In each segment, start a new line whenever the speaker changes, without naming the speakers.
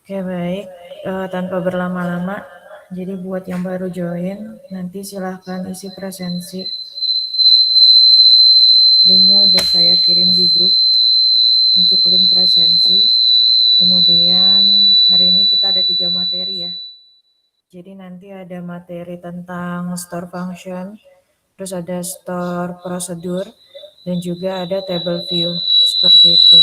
Oke baik, tanpa berlama-lama, jadi buat yang baru join, nanti silahkan isi presensi. Linknya udah saya kirim di grup untuk link presensi. Kemudian hari ini kita ada 3 materi ya. Jadi nanti ada materi tentang store function, terus ada store prosedur, dan juga ada table view, seperti itu.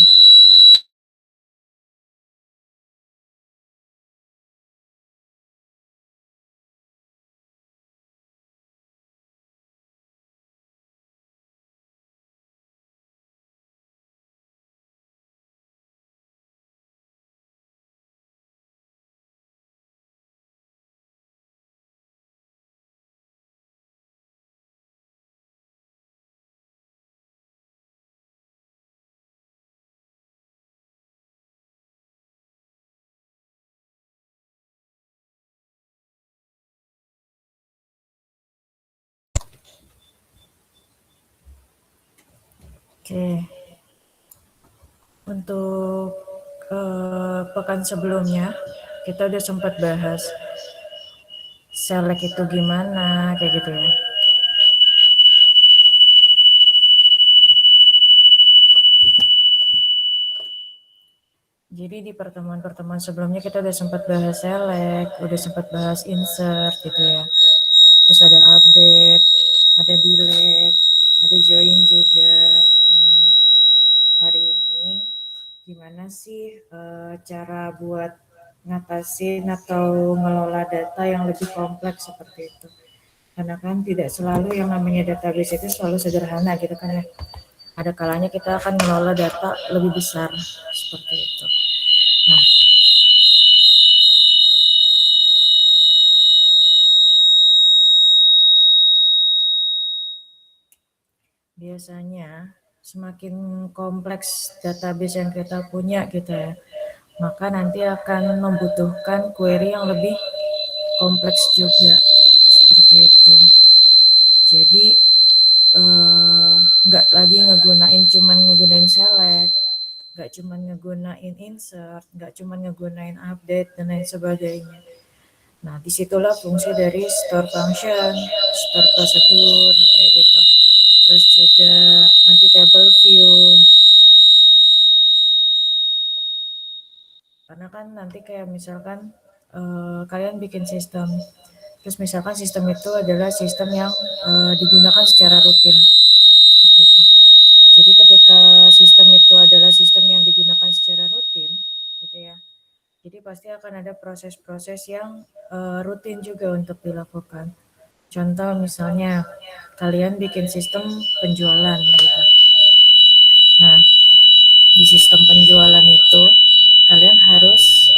Oke, untuk pekan sebelumnya kita udah sempat bahas select itu gimana, kayak gitu ya. Jadi di pertemuan-pertemuan sebelumnya kita udah sempat bahas select, udah sempat bahas insert gitu ya. Terus ada update, ada delete, ada join juga. Nah, hari ini gimana sih cara buat ngatasin atau ngelola data yang lebih kompleks seperti itu. Karena kan tidak selalu yang namanya database itu selalu sederhana gitu kan ya. Ada kalanya kita akan mengelola data lebih besar seperti itu. Nah, biasanya semakin kompleks database yang kita punya gitu ya, maka nanti akan membutuhkan query yang lebih kompleks juga seperti itu. Jadi nggak lagi cuman ngegunain select, nggak cuman ngegunain insert, nggak cuman ngegunain update dan lain sebagainya. Nah, disitulah fungsi dari store function, store prosedur, kayak gitu. Terus juga nanti table view. Karena kan nanti kayak misalkan kalian bikin sistem, terus misalkan sistem itu adalah sistem yang digunakan secara rutin, seperti itu. Jadi ketika sistem itu adalah sistem yang digunakan secara rutin, gitu ya. Jadi pasti akan ada proses-proses yang rutin juga untuk dilakukan. Contoh misalnya kalian bikin sistem penjualan gitu. Nah, di sistem penjualan itu kalian harus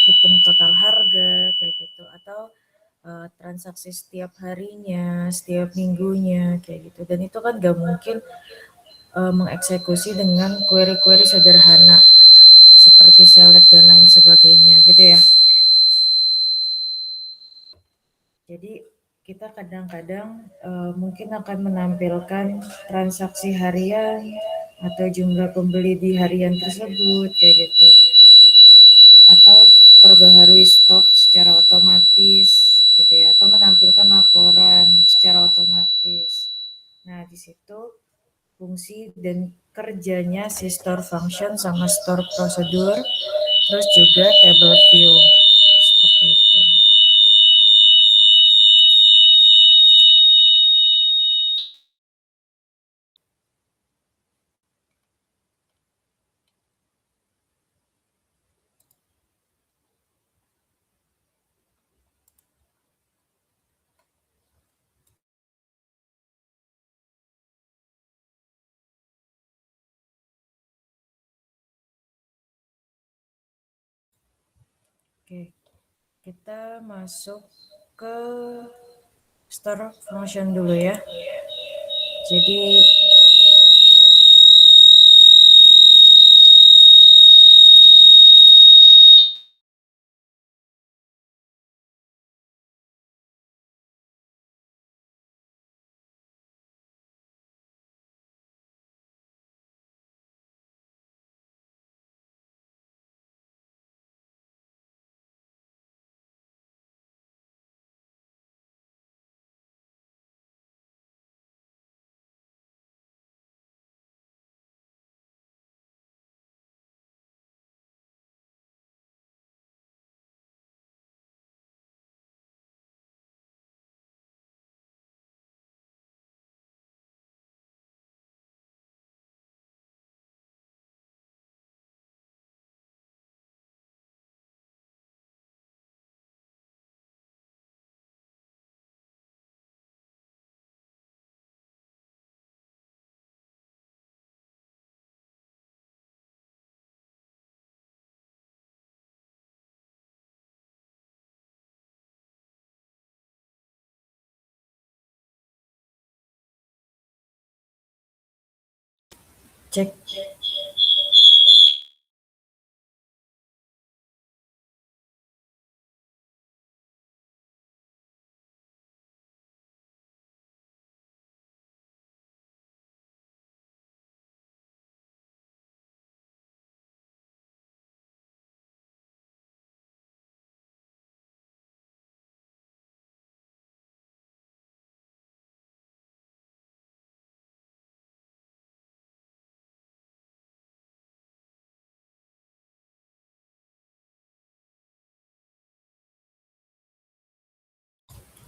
hitung total harga kayak gitu atau transaksi setiap harinya, setiap minggunya kayak gitu. Dan itu kan gak mungkin mengeksekusi dengan query-query sederhana seperti select dan lain sebagainya gitu ya. Jadi kita kadang-kadang mungkin akan menampilkan transaksi harian atau jumlah pembeli di harian tersebut kayak gitu. Atau perbaharui stok secara otomatis gitu ya, atau menampilkan laporan secara otomatis. Nah, di situ fungsi dan kerjanya si store function sama store prosedur, terus juga table view seperti itu. Oke, kita masuk ke store function dulu ya. Jadi Cek.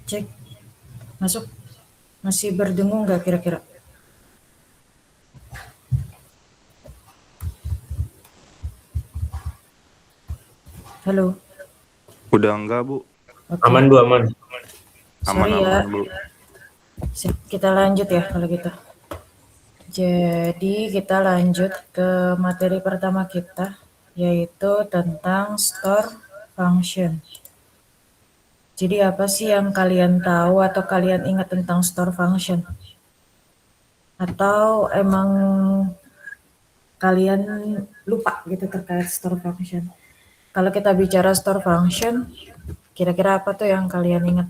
Cek. Masuk. Masih berdengung nggak kira-kira? Halo.
Udah enggak, Bu?
Oke.
Aman Bu, aman.
Sorry ya.
Aman-aman, Bu.
Sip, kita lanjut ya kalau gitu. Jadi kita lanjut ke materi pertama kita, yaitu tentang store function. Jadi apa sih yang kalian tahu atau kalian ingat tentang store function? Atau emang kalian lupa gitu terkait store function? Kalau kita bicara store function, kira-kira apa tuh yang kalian ingat?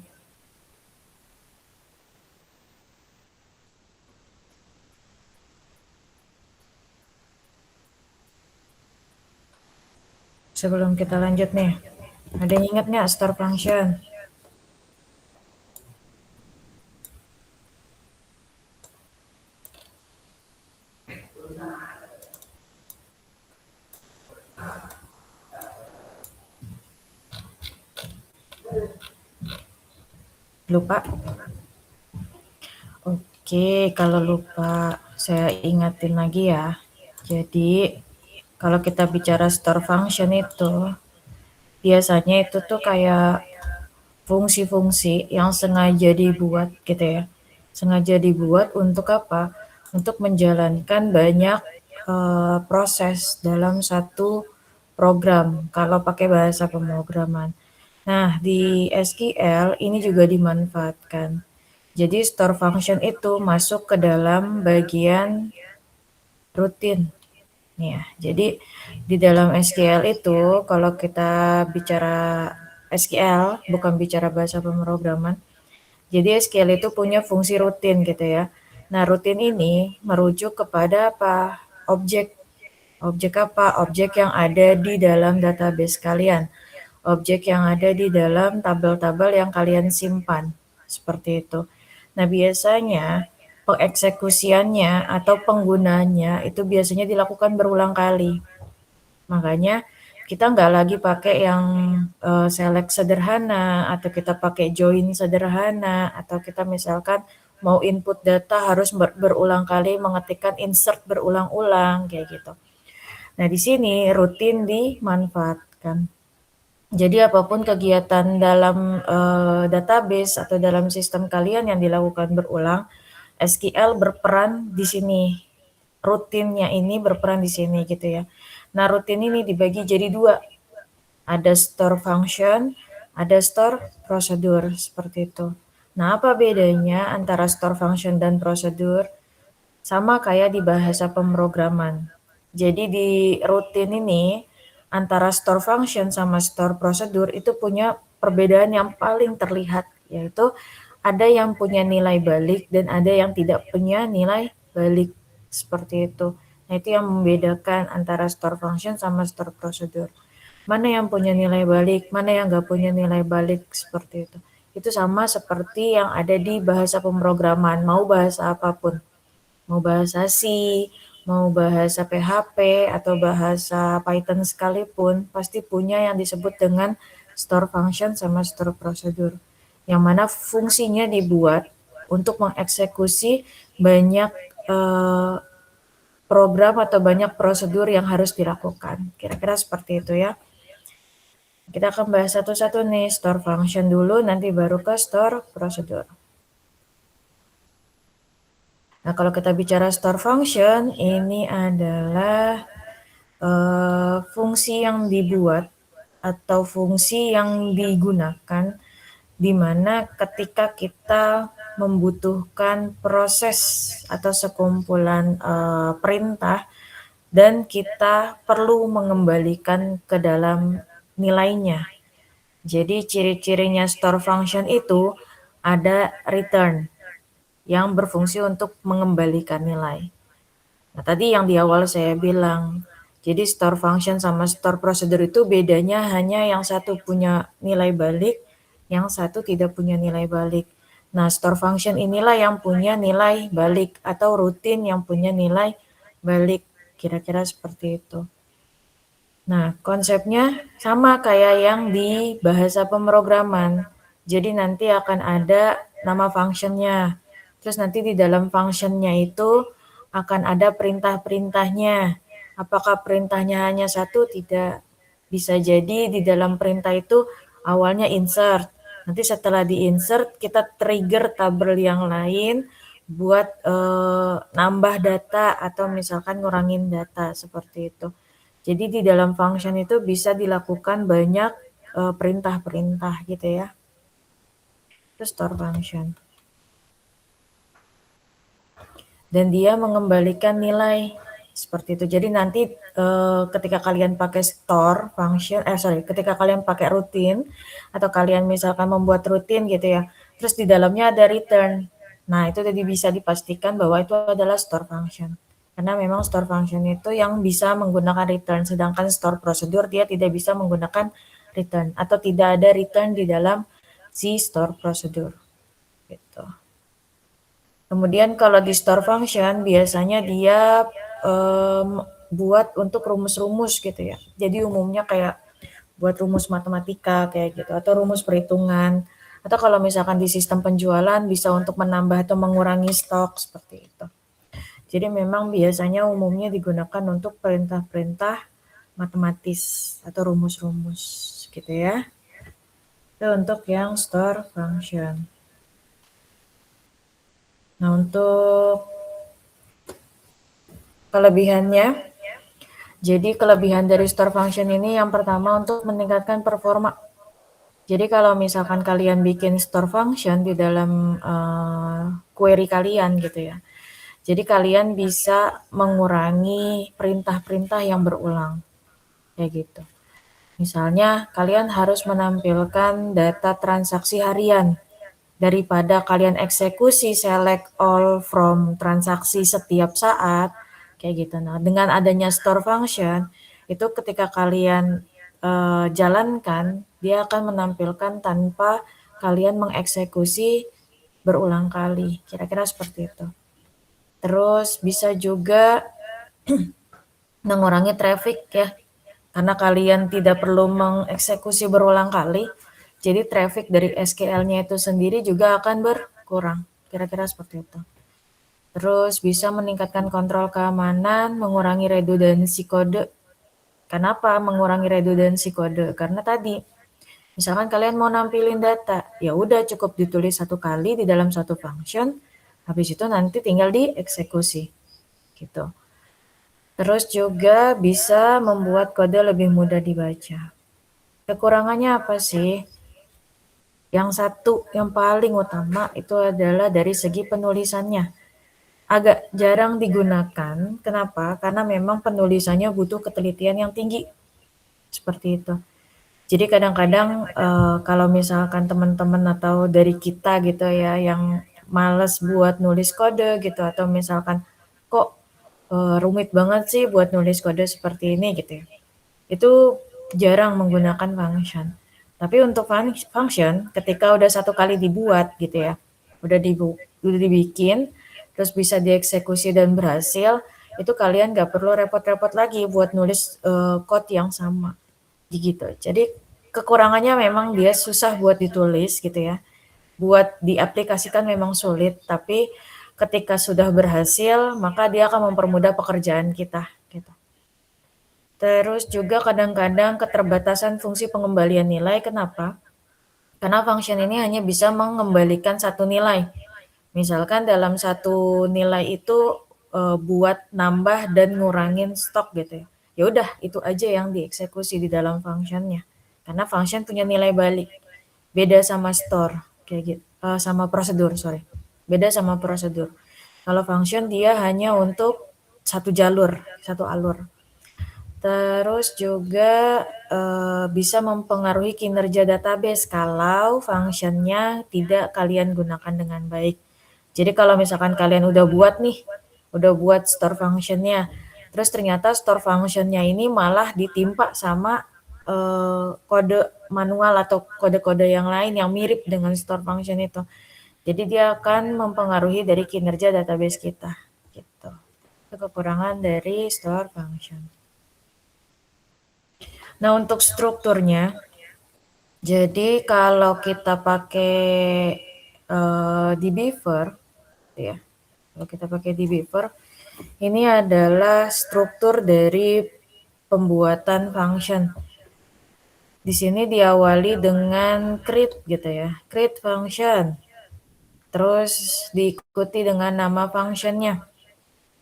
Sebelum kita lanjut nih, ada yang ingat nggak store function? Lupa? Oke, kalau lupa saya ingatin lagi ya. Jadi kalau kita bicara store function itu biasanya itu tuh kayak fungsi-fungsi yang sengaja dibuat gitu ya. Sengaja dibuat untuk apa? Untuk menjalankan banyak proses dalam satu program kalau pakai bahasa pemrograman. Nah, di SQL ini juga dimanfaatkan. Jadi store function itu masuk ke dalam bagian rutin. Ya, jadi di dalam SQL itu kalau kita bicara SQL bukan bicara bahasa pemrograman. Jadi SQL itu punya fungsi rutin gitu ya. Nah, rutin ini merujuk kepada apa? Objek. Objek apa? Objek yang ada di dalam database kalian. Objek yang ada di dalam tabel-tabel yang kalian simpan. Seperti itu. Nah, biasanya pengeksekusiannya atau penggunaannya itu biasanya dilakukan berulang kali. Makanya kita nggak lagi pakai yang select sederhana atau kita pakai join sederhana atau kita misalkan mau input data harus berulang kali mengetikkan insert berulang-ulang kayak gitu. Nah, di sini rutin dimanfaatkan. Jadi apapun kegiatan dalam database atau dalam sistem kalian yang dilakukan berulang, SQL berperan di sini. Rutinnya ini berperan di sini gitu ya. Nah, rutin ini dibagi jadi dua. Ada store function, ada store prosedur seperti itu. Nah, apa bedanya antara store function dan prosedur? Sama kayak di bahasa pemrograman. Jadi di rutin ini antara store function sama store prosedur itu punya perbedaan yang paling terlihat, yaitu ada yang punya nilai balik dan ada yang tidak punya nilai balik seperti itu. Nah, itu yang membedakan antara store function sama store prosedur. Mana yang punya nilai balik, mana yang nggak punya nilai balik seperti itu. Itu sama seperti yang ada di bahasa pemrograman, mau bahasa apapun. Mau bahasa C, mau bahasa PHP atau bahasa Python sekalipun, pasti punya yang disebut dengan store function sama store prosedur. Yang mana fungsinya dibuat untuk mengeksekusi banyak program atau banyak prosedur yang harus dilakukan. Kira-kira seperti itu ya. Kita akan bahas satu-satu nih, store function dulu, nanti baru ke store prosedur. Nah, kalau kita bicara store function, ini adalah fungsi yang dibuat atau fungsi yang digunakan di mana ketika kita membutuhkan proses atau sekumpulan perintah dan kita perlu mengembalikan ke dalam nilainya. Jadi ciri-cirinya store function itu ada return yang berfungsi untuk mengembalikan nilai. Nah, tadi yang di awal saya bilang, jadi store function sama store procedure itu bedanya hanya yang satu punya nilai balik, yang satu tidak punya nilai balik. Nah, store function inilah yang punya nilai balik atau rutin yang punya nilai balik. Kira-kira seperti itu. Nah, konsepnya sama kayak yang di bahasa pemrograman. Jadi nanti akan ada nama functionnya. Terus nanti di dalam functionnya itu akan ada perintah-perintahnya. Apakah perintahnya hanya satu? Tidak. Bisa jadi di dalam perintah itu awalnya insert. Nanti setelah di insert kita trigger tabel yang lain buat nambah data atau misalkan ngurangin data seperti itu. Jadi di dalam function itu bisa dilakukan banyak perintah-perintah gitu ya. Itu store function. Dan dia mengembalikan nilai seperti itu. Jadi nanti ketika kalian pakai store function, ketika kalian pakai rutin atau kalian misalkan membuat rutin gitu ya, terus di dalamnya ada return. Nah itu jadi bisa dipastikan bahwa itu adalah store function. Karena memang store function itu yang bisa menggunakan return, sedangkan store procedure dia tidak bisa menggunakan return atau tidak ada return di dalam si store procedure. Gitu. Kemudian kalau di store function biasanya dia buat untuk rumus-rumus gitu ya. Jadi umumnya kayak buat rumus matematika kayak gitu atau rumus perhitungan. Atau kalau misalkan di sistem penjualan bisa untuk menambah atau mengurangi stok seperti itu. Jadi memang biasanya umumnya digunakan untuk perintah-perintah matematis atau rumus-rumus gitu ya. Itu untuk yang store function. Nah, untuk kelebihannya, jadi kelebihan dari store function ini yang pertama untuk meningkatkan performa. Jadi kalau misalkan kalian bikin store function di dalam query kalian gitu ya. Jadi kalian bisa mengurangi perintah-perintah yang berulang. Kayak gitu. Misalnya kalian harus menampilkan data transaksi harian. Daripada kalian eksekusi select all from transaksi setiap saat, kayak gitu. Nah, dengan adanya store function, itu ketika kalian jalankan, dia akan menampilkan tanpa kalian mengeksekusi berulang kali. Kira-kira seperti itu. Terus bisa juga mengurangi traffic ya. Karena kalian tidak perlu mengeksekusi berulang kali, jadi traffic dari SQL-nya itu sendiri juga akan berkurang. Kira-kira seperti itu. Terus bisa meningkatkan kontrol keamanan, mengurangi redundansi kode. Kenapa mengurangi redundansi kode? Karena tadi, misalkan kalian mau nampilin data, ya udah cukup ditulis satu kali di dalam satu function, habis itu nanti tinggal dieksekusi. Gitu. Terus juga bisa membuat kode lebih mudah dibaca. Kekurangannya apa sih? Yang satu, yang paling utama itu adalah dari segi penulisannya. Agak jarang digunakan. Kenapa? Karena memang penulisannya butuh ketelitian yang tinggi. Seperti itu. Jadi kadang-kadang kalau misalkan teman-teman atau dari kita gitu ya yang males buat nulis kode gitu atau misalkan kok rumit banget sih buat nulis kode seperti ini gitu ya. Itu jarang menggunakan function. Tapi untuk function ketika udah satu kali dibuat gitu ya, udah dibikin, terus bisa dieksekusi dan berhasil, itu kalian nggak perlu repot-repot lagi buat nulis code yang sama. Gitu. Jadi kekurangannya memang dia susah buat ditulis gitu ya. Buat diaplikasikan memang sulit, tapi ketika sudah berhasil, maka dia akan mempermudah pekerjaan kita gitu. Terus juga kadang-kadang keterbatasan fungsi pengembalian nilai. Kenapa? Karena function ini hanya bisa mengembalikan satu nilai. Misalkan dalam satu nilai itu buat nambah dan ngurangin stok gitu ya. Ya udah itu aja yang dieksekusi di dalam functionnya. Karena function punya nilai balik. Beda sama store kayak gitu. Sama prosedur, sorry. Beda sama prosedur. Kalau function dia hanya untuk satu alur. Terus juga bisa mempengaruhi kinerja database kalau fungsinya tidak kalian gunakan dengan baik. Jadi kalau misalkan kalian udah buat store functionnya, terus ternyata store functionnya ini malah ditimpa sama kode manual atau kode-kode yang lain yang mirip dengan store function itu. Jadi dia akan mempengaruhi dari kinerja database kita. Gitu. Itu kekurangan dari store function. Nah, untuk strukturnya, jadi kalau kita pakai dbeaver, ya, kalau kita pakai dbeaver, ini adalah struktur dari pembuatan function. Di sini diawali dengan create gitu ya, create function. Terus diikuti dengan nama functionnya.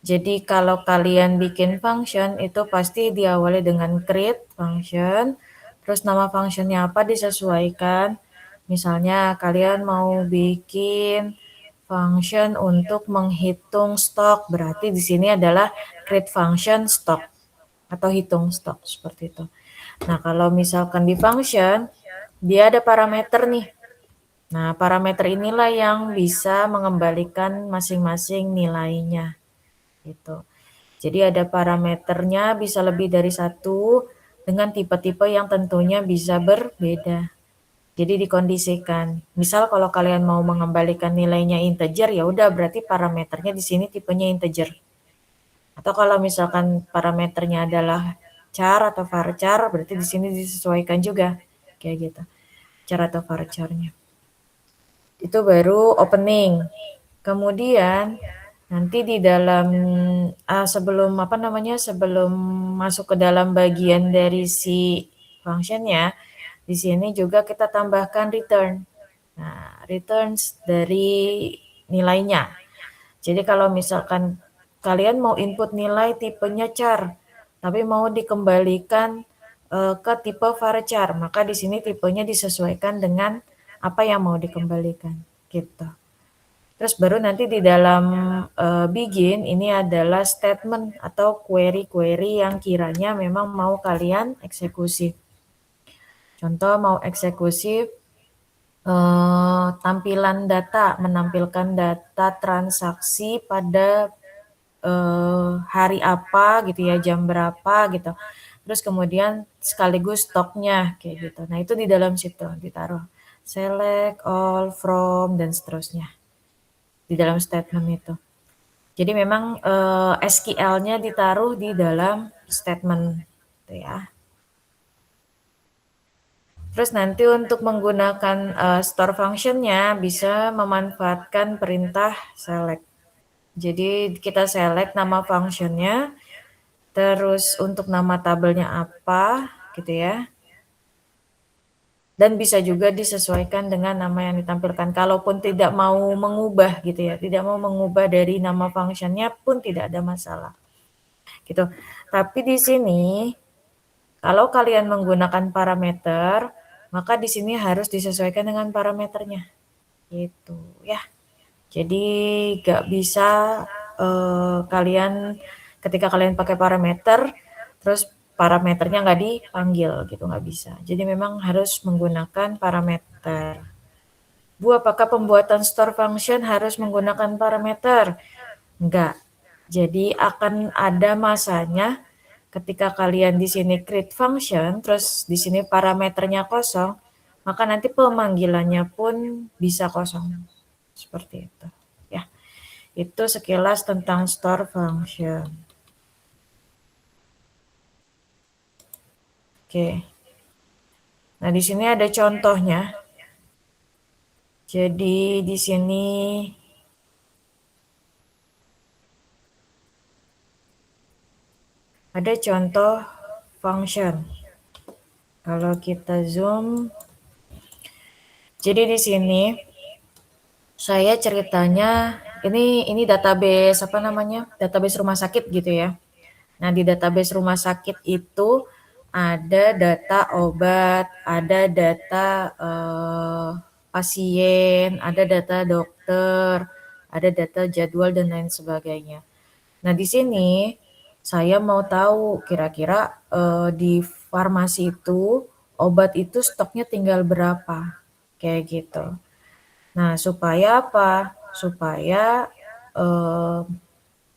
Jadi kalau kalian bikin function itu pasti diawali dengan create function, terus nama functionnya apa disesuaikan. Misalnya kalian mau bikin function untuk menghitung stok, berarti di sini adalah create function stok atau hitung stok seperti itu. Nah, kalau misalkan di function dia ada parameter nih. Nah, parameter inilah yang bisa mengembalikan masing-masing nilainya. Gitu. Jadi ada parameternya bisa lebih dari satu dengan tipe-tipe yang tentunya bisa berbeda. Jadi dikondisikan. Misal kalau kalian mau mengembalikan nilainya integer, ya udah berarti parameternya di sini tipenya integer. Atau kalau misalkan parameternya adalah char atau varchar, berarti di sini disesuaikan juga kayak gitu. Char atau varcharnya. Itu baru opening. Kemudian nanti di dalam sebelum sebelum masuk ke dalam bagian dari si functionnya, di sini juga kita tambahkan return. Nah, returns dari nilainya. Jadi kalau misalkan kalian mau input nilai tipenya char, tapi mau dikembalikan ke tipe varchar, maka di sini tipenya disesuaikan dengan apa yang mau dikembalikan, gitu. Terus baru nanti di dalam begin ini adalah statement atau query-query yang kiranya memang mau kalian eksekusi. Contoh mau eksekusi tampilan data, menampilkan data transaksi pada hari apa gitu ya, jam berapa gitu. Terus kemudian sekaligus stoknya kayak gitu. Nah, itu di dalam situ ditaruh select, all, from, dan seterusnya di dalam statement itu. Jadi memang SQL-nya ditaruh di dalam statement gitu ya. Terus nanti untuk menggunakan store function-nya bisa memanfaatkan perintah select. Jadi kita select nama function-nya, terus untuk nama tabelnya apa gitu ya. Dan bisa juga disesuaikan dengan nama yang ditampilkan. Kalaupun tidak mau mengubah gitu ya, tidak mau mengubah dari nama function-nya pun tidak ada masalah. Gitu. Tapi di sini kalau kalian menggunakan parameter, maka di sini harus disesuaikan dengan parameternya. Gitu ya. Jadi nggak bisa ketika kalian pakai parameter, terus parameternya nggak dipanggil gitu, nggak bisa. Jadi memang harus menggunakan parameter. Bu, apakah pembuatan store function harus menggunakan parameter? Enggak. Jadi akan ada masanya ketika kalian di sini create function, terus di sini parameternya kosong, maka nanti pemanggilannya pun bisa kosong. Seperti itu. Ya, itu sekilas tentang store function. Oke. Nah, di sini ada contohnya. Jadi di sini ada contoh function. Kalau kita zoom, jadi di sini saya ceritanya ini database database rumah sakit gitu ya. Nah, di database rumah sakit itu ada data obat, ada data pasien, ada data dokter, ada data jadwal dan lain sebagainya. Nah, di sini saya mau tahu kira-kira di farmasi itu obat itu stoknya tinggal berapa, kayak gitu. Nah, supaya apa? Supaya eh,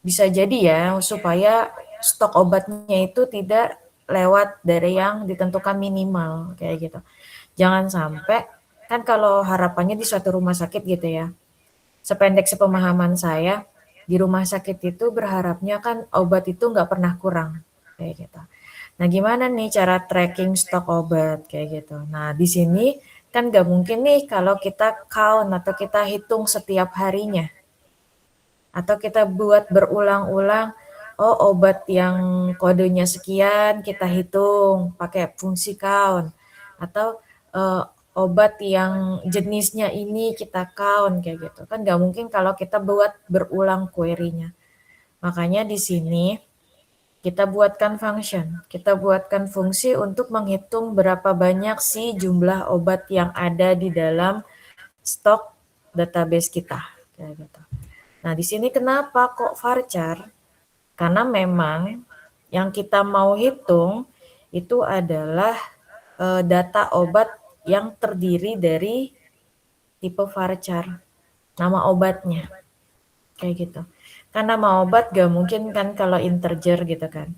bisa jadi ya, supaya stok obatnya itu tidak lewat dari yang ditentukan minimal, kayak gitu. Jangan sampai, kan kalau harapannya di suatu rumah sakit gitu ya, sependek sepemahaman saya, di rumah sakit itu berharapnya kan obat itu nggak pernah kurang, kayak gitu. Nah, gimana nih cara tracking stok obat, kayak gitu. Nah, di sini kan nggak mungkin nih kalau kita count atau kita hitung setiap harinya. Atau kita buat berulang-ulang, oh obat yang kodenya sekian kita hitung pakai fungsi count. Atau obat yang jenisnya ini kita count, kayak gitu. Kan nggak mungkin kalau kita buat berulang query-nya. Makanya di sini kita buatkan function, kita buatkan fungsi untuk menghitung berapa banyak sih jumlah obat yang ada di dalam stok database kita, kayak gitu. Nah, di sini kenapa kok varchar? Karena memang yang kita mau hitung itu adalah data obat yang terdiri dari tipe varchar, nama obatnya, kayak gitu. Kan nama obat gak mungkin kan kalau integer gitu kan.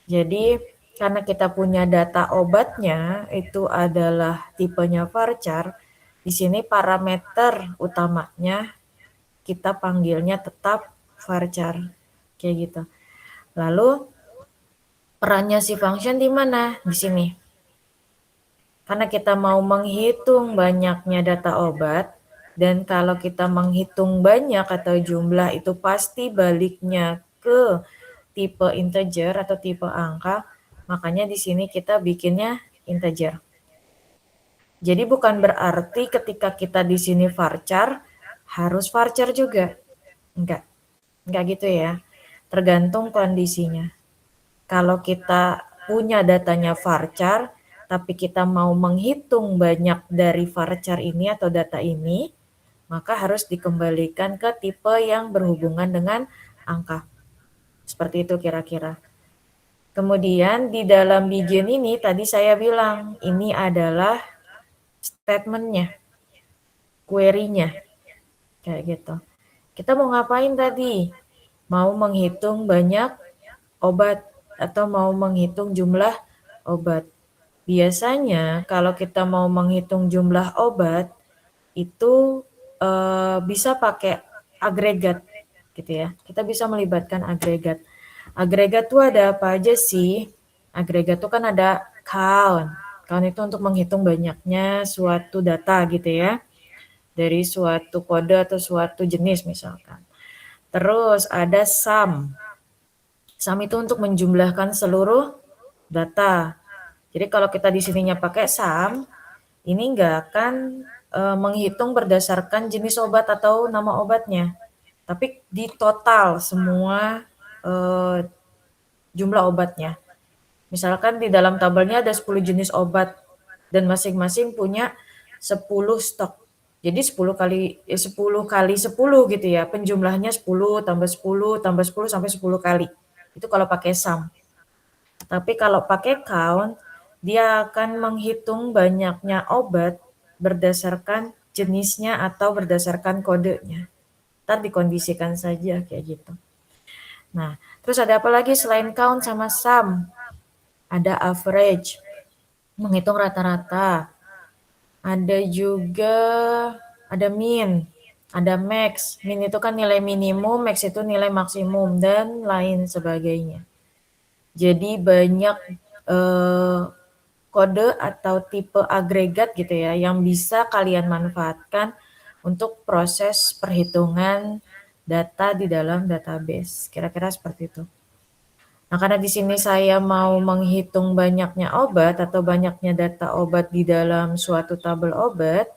Jadi karena kita punya data obatnya itu adalah tipenya varchar, di sini parameter utamanya kita panggilnya tetap varchar, kayak gitu. Lalu perannya si function di mana? Di sini. Karena kita mau menghitung banyaknya data obat, dan kalau kita menghitung banyak atau jumlah itu pasti baliknya ke tipe integer atau tipe angka, makanya di sini kita bikinnya integer. Jadi bukan berarti ketika kita di sini varchar, harus varchar juga. Enggak gitu ya. Tergantung kondisinya. Kalau kita punya datanya varchar, tapi kita mau menghitung banyak dari varchar ini atau data ini, maka harus dikembalikan ke tipe yang berhubungan dengan angka. Seperti itu kira-kira. Kemudian di dalam begin ini tadi saya bilang ini adalah statementnya, query-nya, kayak gitu. Kita mau ngapain tadi? Mau menghitung banyak obat atau mau menghitung jumlah obat. Biasanya kalau kita mau menghitung jumlah obat itu bisa pakai agregat gitu ya. Kita bisa melibatkan agregat. Agregat tuh ada apa aja sih? Agregat tuh kan ada count. Count itu untuk menghitung banyaknya suatu data gitu ya. Dari suatu kode atau suatu jenis misalkan. Terus ada sum. Sum itu untuk menjumlahkan seluruh data. Jadi kalau kita di sininya pakai sum, ini nggak akan menghitung berdasarkan jenis obat atau nama obatnya, tapi di total semua jumlah obatnya. Misalkan di dalam tabelnya ada 10 jenis obat dan masing-masing punya 10 stok. Jadi 10 kali 10 kali 10 gitu ya. Penjumlahnya 10 tambah 10 tambah 10 sampai 10 kali. Itu kalau pakai sum. Tapi kalau pakai count, dia akan menghitung banyaknya obat berdasarkan jenisnya atau berdasarkan kodenya. Ntar dikondisikan saja kayak gitu. Nah, terus ada apa lagi selain count sama sum? Ada average, menghitung rata-rata. Ada juga ada min, ada max. Min itu kan nilai minimum, max itu nilai maksimum, dan lain sebagainya. Jadi banyak kode atau tipe agregat gitu ya yang bisa kalian manfaatkan untuk proses perhitungan data di dalam database. Kira-kira seperti itu. Nah, karena di sini saya mau menghitung banyaknya obat atau banyaknya data obat di dalam suatu tabel obat,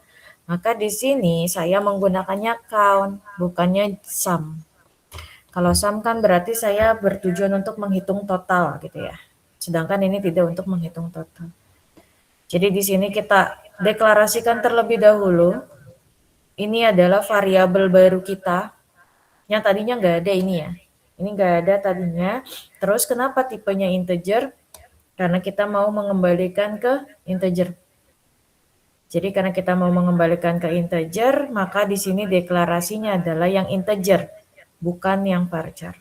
maka di sini saya menggunakannya count, bukannya sum. Kalau sum kan berarti saya bertujuan untuk menghitung total gitu ya. Sedangkan ini tidak untuk menghitung total. Jadi di sini kita deklarasikan terlebih dahulu. Ini adalah variabel baru kita yang tadinya nggak ada ini ya. Ini nggak ada tadinya. Terus kenapa tipenya integer? Karena kita mau mengembalikan ke integer. Jadi karena kita mau mengembalikan ke integer, maka di sini deklarasinya adalah yang integer, bukan yang varchar.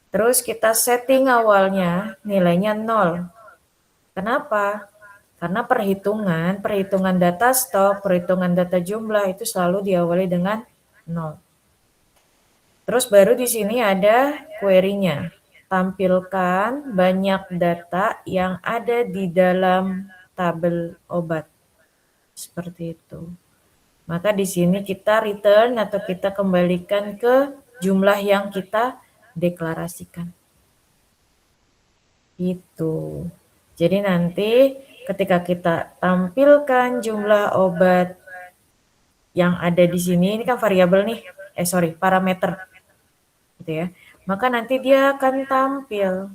Terus kita setting awalnya nilainya 0. Kenapa? Karena perhitungan data stok, perhitungan data jumlah itu selalu diawali dengan 0. Terus baru di sini ada query-nya. Tampilkan banyak data yang ada di dalam tabel obat. Seperti itu. Maka di sini kita return atau kita kembalikan ke jumlah yang kita deklarasikan. Itu. Jadi nanti ketika kita tampilkan jumlah obat yang ada di sini, ini kan variabel nih, parameter. Gitu ya. Maka nanti dia akan tampil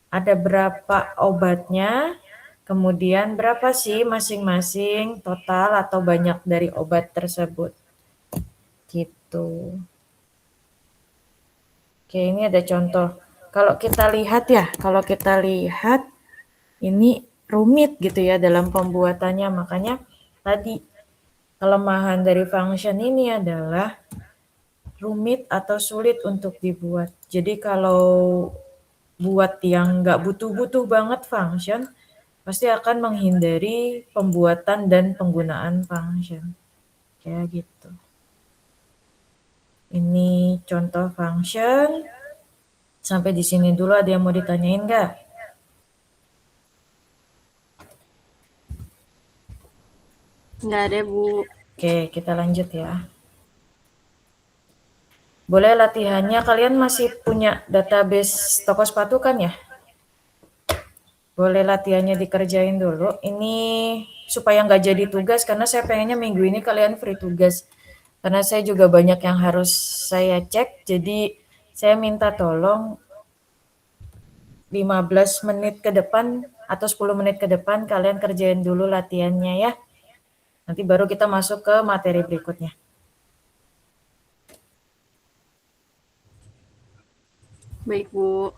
ada berapa obatnya, kemudian berapa sih masing-masing total atau banyak dari obat tersebut. Gitu. Oke, ini ada contoh. Kalau kita lihat ini rumit gitu ya dalam pembuatannya. Makanya tadi kelemahan dari function ini adalah rumit atau sulit untuk dibuat. Jadi kalau buat yang nggak butuh-butuh banget function, pasti akan menghindari pembuatan dan penggunaan function. Kayak gitu. Ini contoh function. Sampai di sini dulu, ada yang mau ditanyain nggak?
Nggak ada, Bu.
Oke, kita lanjut ya. Boleh latihannya, kalian masih punya database toko sepatu kan ya? Boleh latihannya dikerjain dulu. Ini supaya nggak jadi tugas, karena saya pengennya minggu ini kalian free tugas. Karena saya juga banyak yang harus saya cek, jadi saya minta tolong 15 menit ke depan atau 10 menit ke depan kalian kerjain dulu latihannya ya. Nanti baru kita masuk ke materi berikutnya.
Baik, Bu.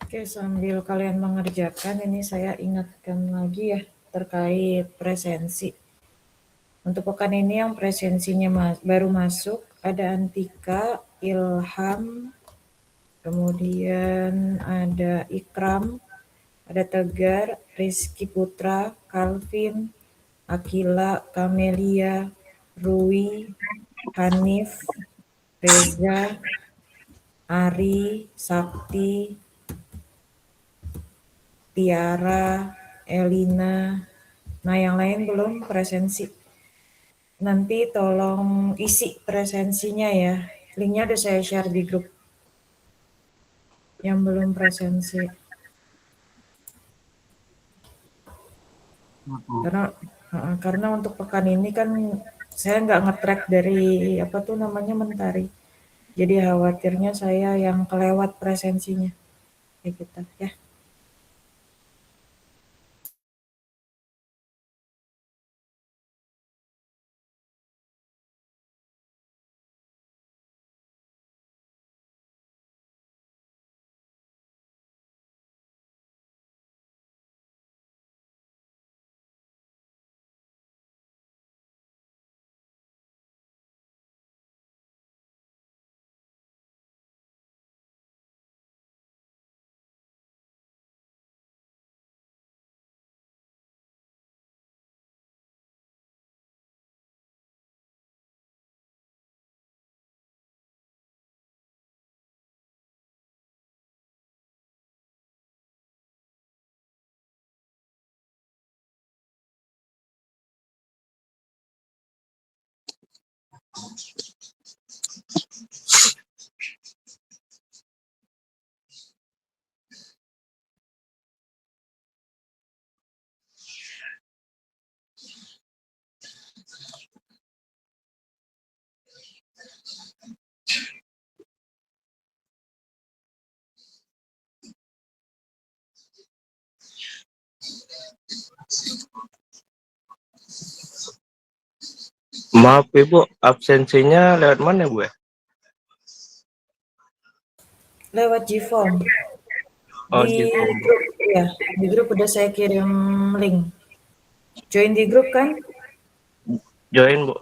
Oke, sambil kalian mengerjakan ini saya ingatkan lagi ya terkait presensi. Untuk pekan ini yang presensinya baru masuk ada Antika, Ilham, kemudian ada Ikram, ada Tegar, Rizky Putra, Calvin, Akila, Kamelia, Rui, Hanif, Reza, Ari, Sakti, Tiara, Elina. Nah, yang lain belum presensi. Nanti tolong isi presensinya ya. Linknya udah saya share di grup yang belum presensi. Karena untuk pekan ini kan saya nggak nge-track dari apa tuh namanya Mentari. Jadi khawatirnya saya yang kelewat presensinya. Kayak gitu ya.
Maaf Ibu, absensinya lewat mana Bu ya?
Lewat Gform.
Oh,
Di
di form.
grup ya, di grup udah saya kirim link. Join di grup kan?
Join Bu.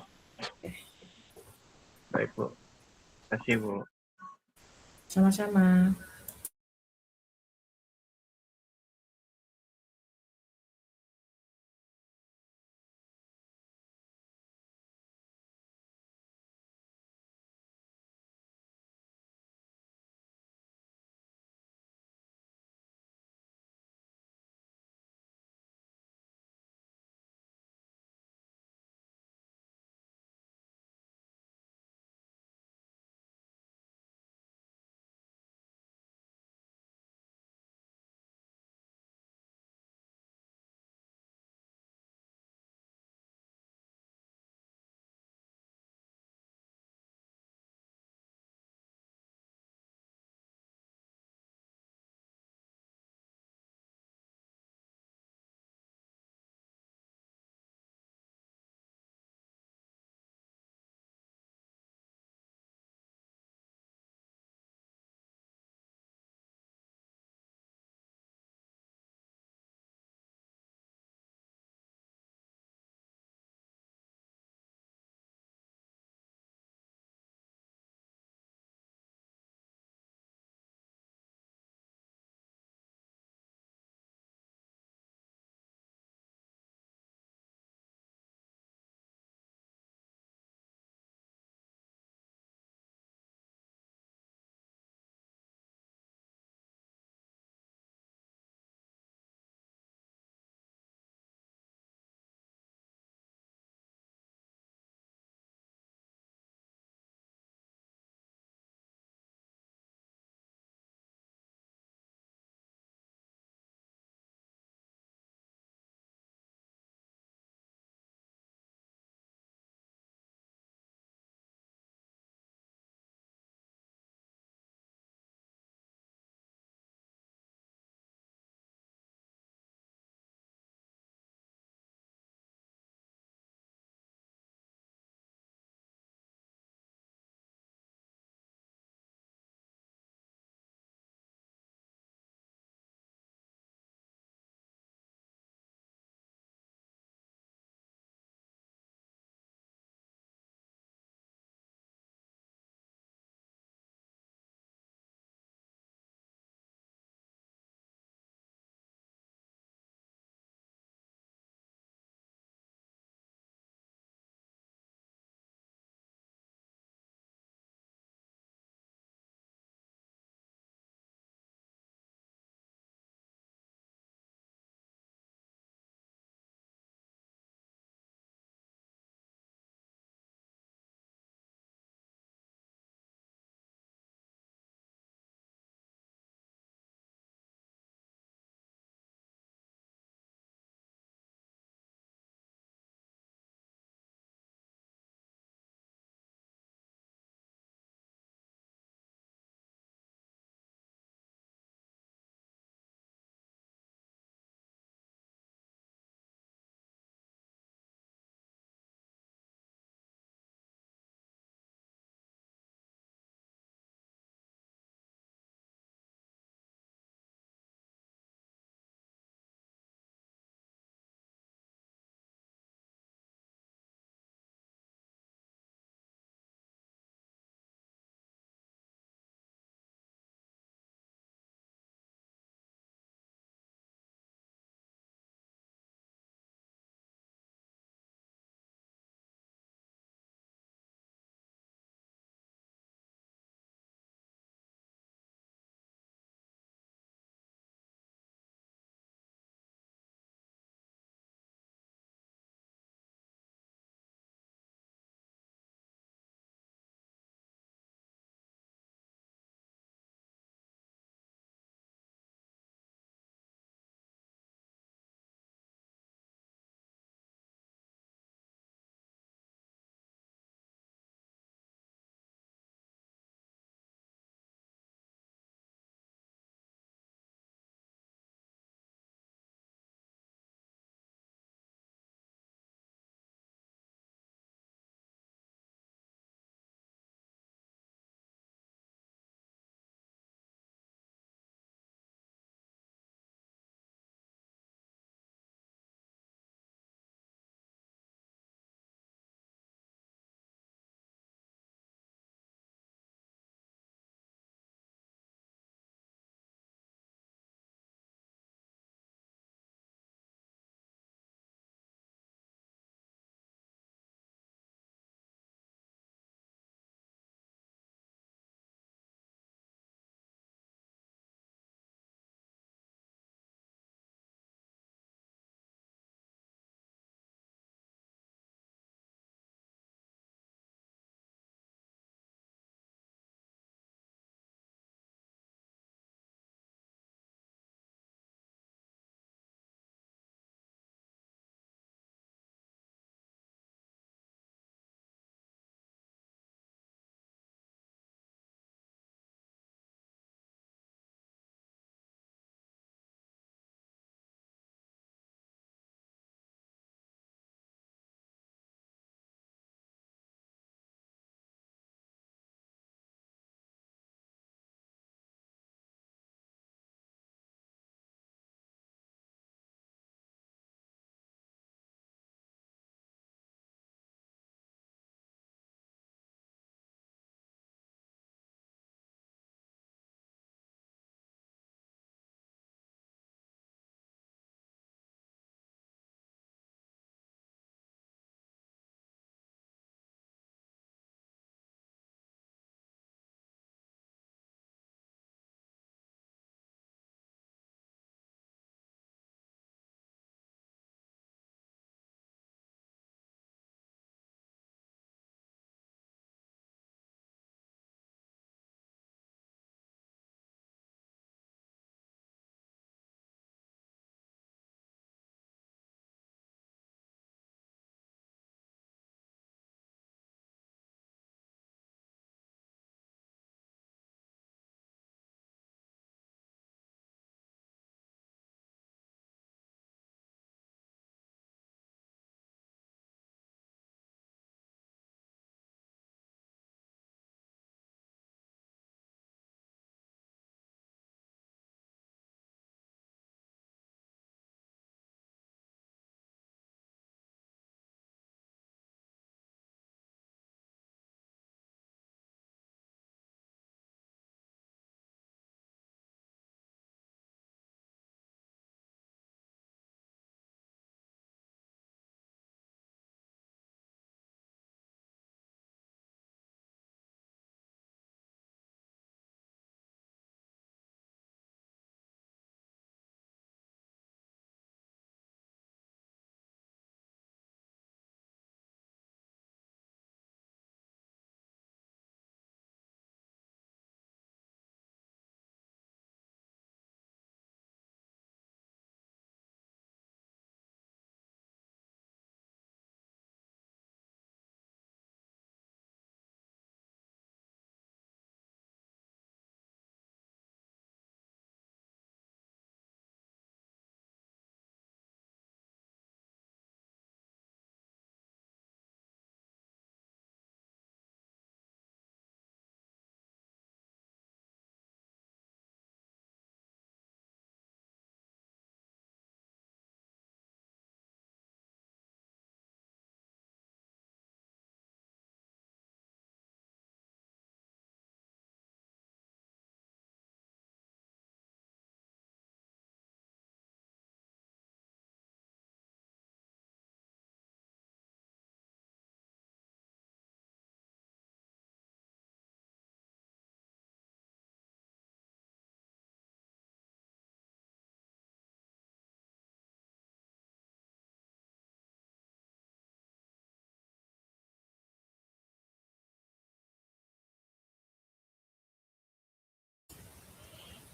Baik Bu. Terima kasih Bu.
Sama-sama.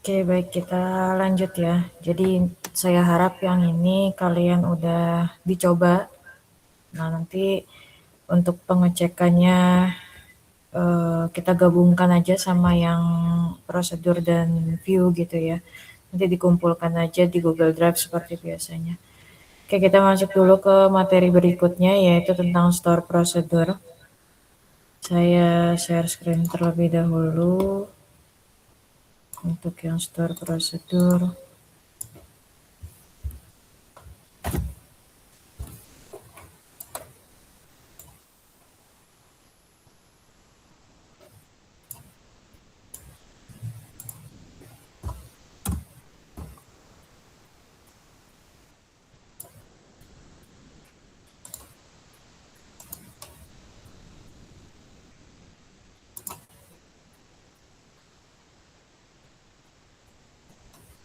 Oke, baik, kita lanjut ya. Jadi saya harap yang ini kalian udah dicoba. Nah, nanti untuk pengecekannya kita gabungkan aja sama yang prosedur dan view gitu ya. Nanti dikumpulkan aja di Google Drive seperti biasanya. Oke, kita masuk dulu ke materi berikutnya yaitu tentang store prosedur. Saya share screen terlebih dahulu untuk yang store prosedur.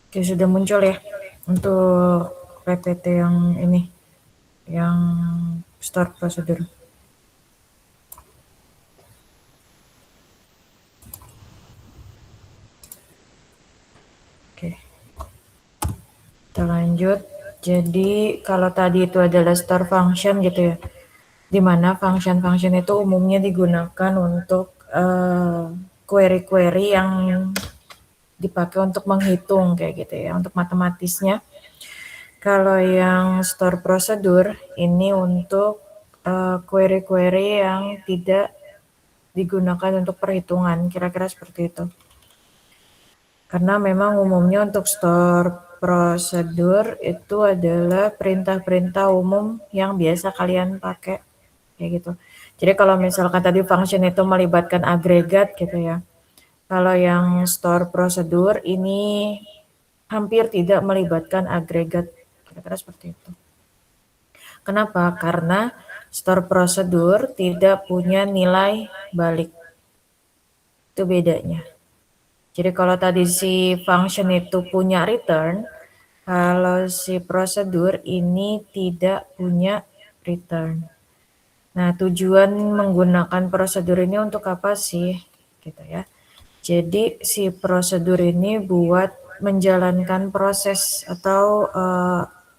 Oke, sudah muncul ya untuk PPT yang ini, yang store prosedur. Oke, kita lanjut. Jadi kalau tadi itu adalah store function gitu ya, di mana function-function itu umumnya digunakan untuk query-query yang dipakai untuk menghitung kayak gitu ya, untuk matematisnya. Kalau yang store prosedur ini untuk query-query yang tidak digunakan untuk perhitungan, kira-kira seperti itu. Karena memang umumnya untuk store prosedur itu adalah perintah-perintah umum yang biasa kalian pakai kayak gitu. Jadi kalau misalkan tadi function itu melibatkan agregat gitu ya. Kalau yang store prosedur ini hampir tidak melibatkan agregat, kira-kira seperti itu. Kenapa? Karena store prosedur tidak punya nilai balik. Itu bedanya. Jadi kalau tadi si function itu punya return, kalau si prosedur ini tidak punya return. Nah, tujuan menggunakan prosedur ini untuk apa sih? Gitu ya. Jadi si prosedur ini buat menjalankan proses atau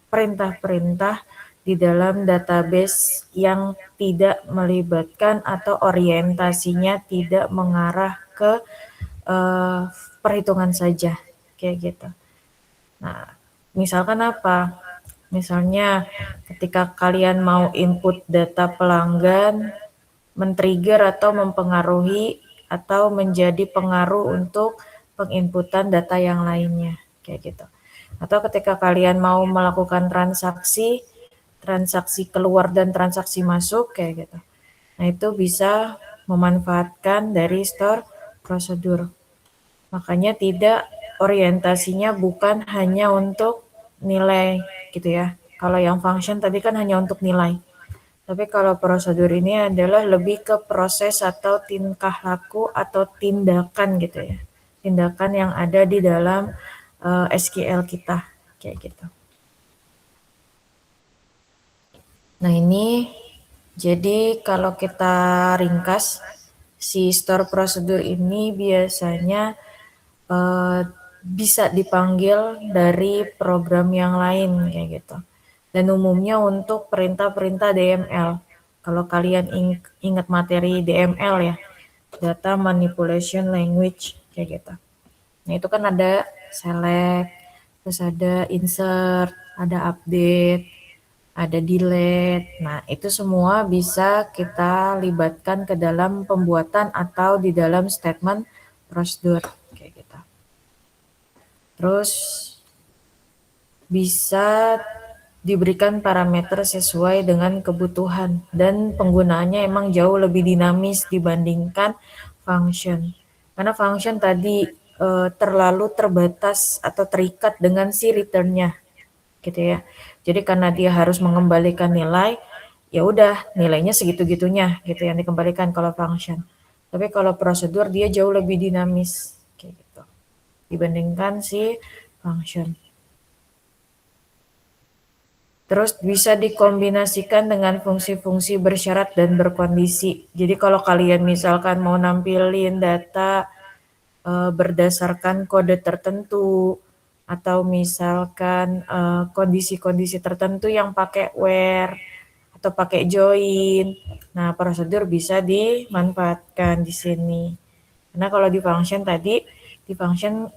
perintah-perintah di dalam database yang tidak melibatkan atau orientasinya tidak mengarah ke perhitungan saja, kayak gitu. Nah, misalkan apa? Misalnya ketika kalian mau input data pelanggan, men-trigger atau mempengaruhi atau menjadi pengaruh untuk penginputan data yang lainnya, kayak gitu. Atau ketika kalian mau melakukan transaksi keluar dan transaksi masuk, kayak gitu. Nah, itu bisa memanfaatkan dari store prosedur. Makanya tidak orientasinya bukan hanya untuk nilai gitu ya. Kalau yang function tadi kan hanya untuk nilai. Tapi kalau prosedur ini adalah lebih ke proses atau tingkah laku atau tindakan gitu ya. Tindakan yang ada di dalam SQL kita kayak gitu. Nah, ini jadi kalau kita ringkas si store prosedur ini biasanya bisa dipanggil dari program yang lain kayak gitu. Dan umumnya untuk perintah-perintah DML. Kalau kalian ingat materi DML ya, Data Manipulation Language kayak gitu. Nah, itu kan ada select, terus ada insert, ada update, ada delete. Nah, itu semua bisa kita libatkan ke dalam pembuatan atau di dalam statement prosedur kayak gitu. Terus bisa diberikan parameter sesuai dengan kebutuhan dan penggunaannya emang jauh lebih dinamis dibandingkan function. Karena function tadi terlalu terbatas atau terikat dengan si return-nya gitu ya. Jadi karena dia harus mengembalikan nilai, ya udah nilainya segitu-gitunya gitu yang dikembalikan kalau function. Tapi kalau prosedur dia jauh lebih dinamis kayak gitu dibandingkan si function. Terus bisa dikombinasikan dengan fungsi-fungsi bersyarat dan berkondisi. Jadi kalau kalian misalkan mau nampilin data berdasarkan kode tertentu atau misalkan kondisi-kondisi tertentu yang pakai where atau pakai join. Nah, prosedur bisa dimanfaatkan di sini. Karena kalau di function tadi, di function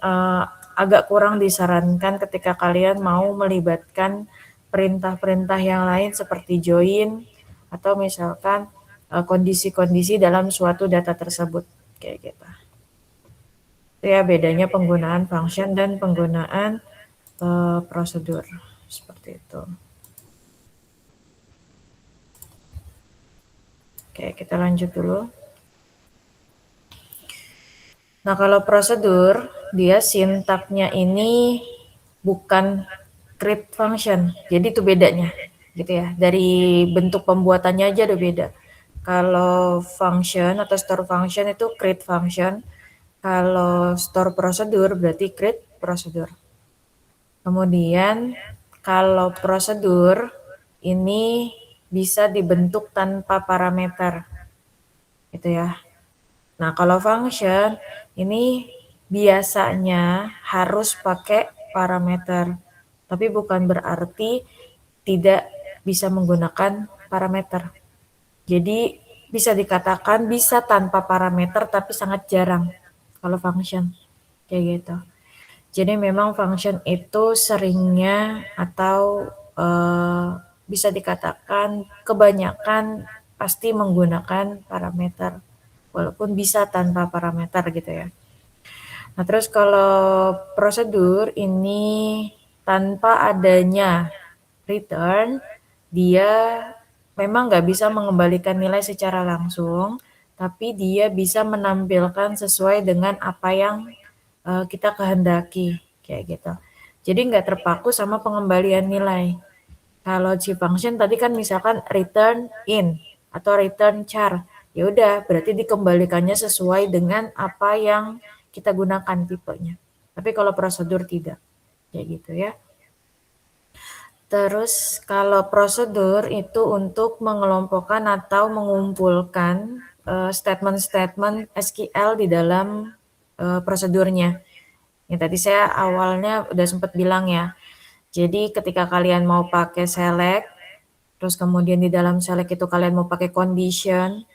agak kurang disarankan ketika kalian mau melibatkan perintah-perintah yang lain seperti join atau misalkan kondisi-kondisi dalam suatu data tersebut kayak gitu. Itu ya bedanya penggunaan function dan penggunaan prosedur seperti itu. Oke, kita lanjut dulu. Nah, kalau prosedur, dia sintaknya ini bukan create function. Jadi itu bedanya, gitu ya. Dari bentuk pembuatannya aja udah beda. Kalau function atau store function itu create function. Kalau store prosedur berarti create prosedur. Kemudian kalau prosedur ini bisa dibentuk tanpa parameter. Gitu ya. Nah, kalau function ini biasanya harus pakai parameter, tapi bukan berarti tidak bisa menggunakan parameter. Jadi bisa dikatakan bisa tanpa parameter tapi sangat jarang kalau function kayak gitu. Jadi memang function itu seringnya atau bisa dikatakan kebanyakan pasti menggunakan parameter. Walaupun bisa tanpa parameter gitu ya. Nah, terus kalau prosedur ini tanpa adanya return, dia memang nggak bisa mengembalikan nilai secara langsung, tapi dia bisa menampilkan sesuai dengan apa yang kita kehendaki, kayak gitu. Jadi nggak terpaku sama pengembalian nilai. Kalau si function tadi kan misalkan return in atau return char, ya udah berarti dikembalikannya sesuai dengan apa yang kita gunakan tipenya. Tapi kalau prosedur tidak, kayak gitu ya. Terus kalau prosedur itu untuk mengelompokkan atau mengumpulkan statement-statement SQL di dalam prosedurnya. Yang tadi saya awalnya udah sempat bilang ya. Jadi ketika kalian mau pakai select, terus kemudian di dalam select itu kalian mau pakai condition,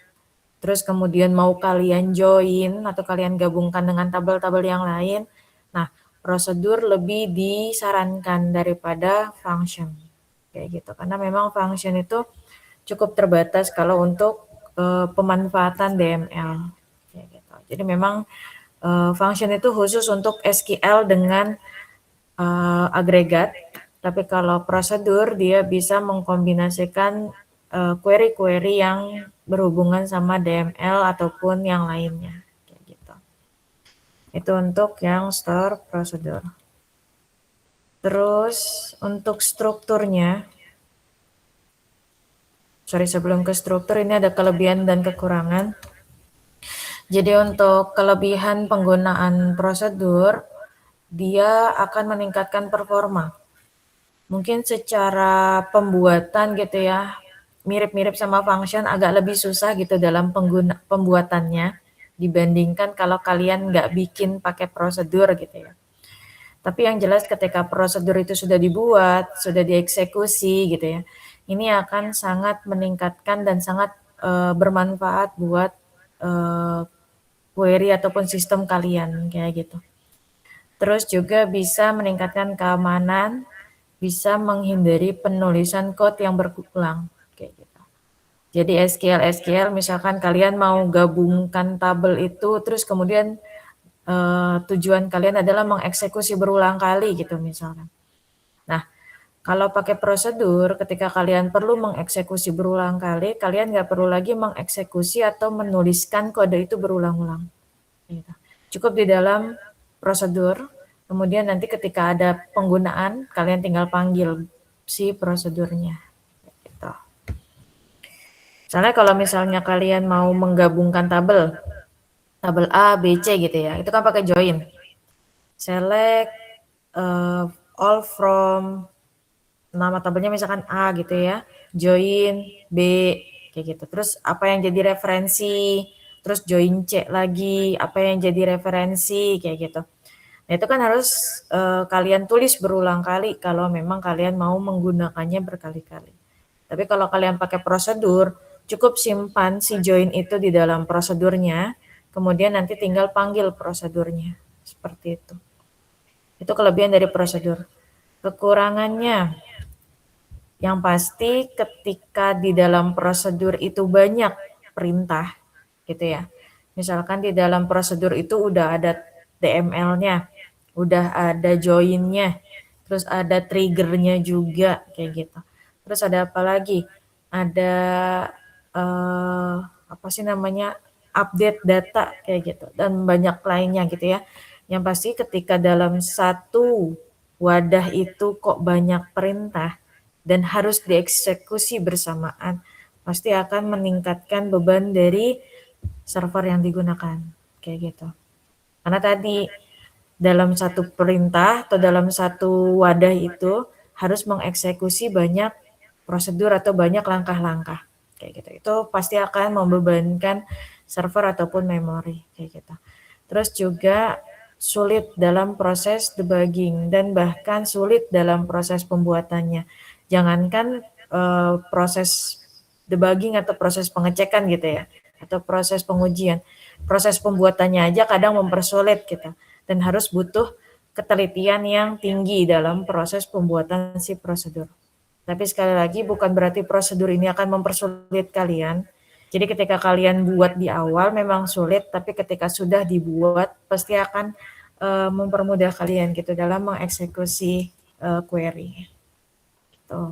terus kemudian mau kalian join atau kalian gabungkan dengan tabel-tabel yang lain. Nah, prosedur lebih disarankan daripada function. Kayak gitu. Karena memang function itu cukup terbatas kalau untuk pemanfaatan DML. Kayak gitu. Jadi memang function itu khusus untuk SQL dengan agregat, tapi kalau prosedur dia bisa mengkombinasikan query-query yang berhubungan sama DML ataupun yang lainnya. Kayak gitu. Itu untuk yang store prosedur. Terus untuk strukturnya, sebelum ke struktur ini ada kelebihan dan kekurangan. Jadi untuk kelebihan penggunaan prosedur, dia akan meningkatkan performa. Mungkin secara pembuatan gitu ya, mirip-mirip sama function, agak lebih susah gitu dalam pembuatannya dibandingkan kalau kalian nggak bikin pakai prosedur gitu ya. Tapi yang jelas ketika prosedur itu sudah dibuat, sudah dieksekusi gitu ya, ini akan sangat meningkatkan dan sangat bermanfaat buat query ataupun sistem kalian kayak gitu. Terus juga bisa meningkatkan keamanan, bisa menghindari penulisan code yang berulang kayak gitu. Jadi SQL misalkan kalian mau gabungkan tabel itu terus kemudian tujuan kalian adalah mengeksekusi berulang kali gitu misalkan. Nah, kalau pakai prosedur ketika kalian perlu mengeksekusi berulang kali, kalian nggak perlu lagi mengeksekusi atau menuliskan kode itu berulang-ulang. Gitu. Cukup di dalam prosedur, kemudian nanti ketika ada penggunaan, kalian tinggal panggil si prosedurnya. Gitu. Misalnya kalau misalnya kalian mau menggabungkan tabel A, B, C gitu ya, itu kan pakai join. Select all from nama tabelnya misalkan A gitu ya, join B kayak gitu. Terus apa yang jadi referensi, terus join C lagi, apa yang jadi referensi, kayak gitu. Nah, itu kan harus kalian tulis berulang kali kalau memang kalian mau menggunakannya berkali-kali. Tapi kalau kalian pakai prosedur, cukup simpan si join itu di dalam prosedurnya, kemudian nanti tinggal panggil prosedurnya. Seperti itu. Itu kelebihan dari prosedur. Kekurangannya, yang pasti ketika di dalam prosedur itu banyak perintah, gitu ya. Misalkan di dalam prosedur itu udah ada DML-nya, udah ada join-nya, terus ada trigger-nya juga, kayak gitu. Terus ada apa lagi? Ada apa sih namanya, update data kayak gitu, dan banyak lainnya gitu ya. Yang pasti ketika dalam satu wadah itu kok banyak perintah dan harus dieksekusi bersamaan, pasti akan meningkatkan beban dari server yang digunakan, kayak gitu. Karena tadi dalam satu perintah atau dalam satu wadah itu harus mengeksekusi banyak prosedur atau banyak langkah-langkah, kayak gitu. Itu pasti akan membebankan server ataupun memori, kayak gitu. Terus juga sulit dalam proses debugging dan bahkan sulit dalam proses pembuatannya. Jangankan proses debugging atau proses pengecekan gitu ya, atau proses pengujian. Proses pembuatannya aja kadang mempersulit kita dan harus butuh ketelitian yang tinggi dalam proses pembuatan si prosedur. Tapi sekali lagi bukan berarti prosedur ini akan mempersulit kalian. Jadi ketika kalian buat di awal memang sulit, tapi ketika sudah dibuat pasti akan mempermudah kalian gitu dalam mengeksekusi query. Gitu.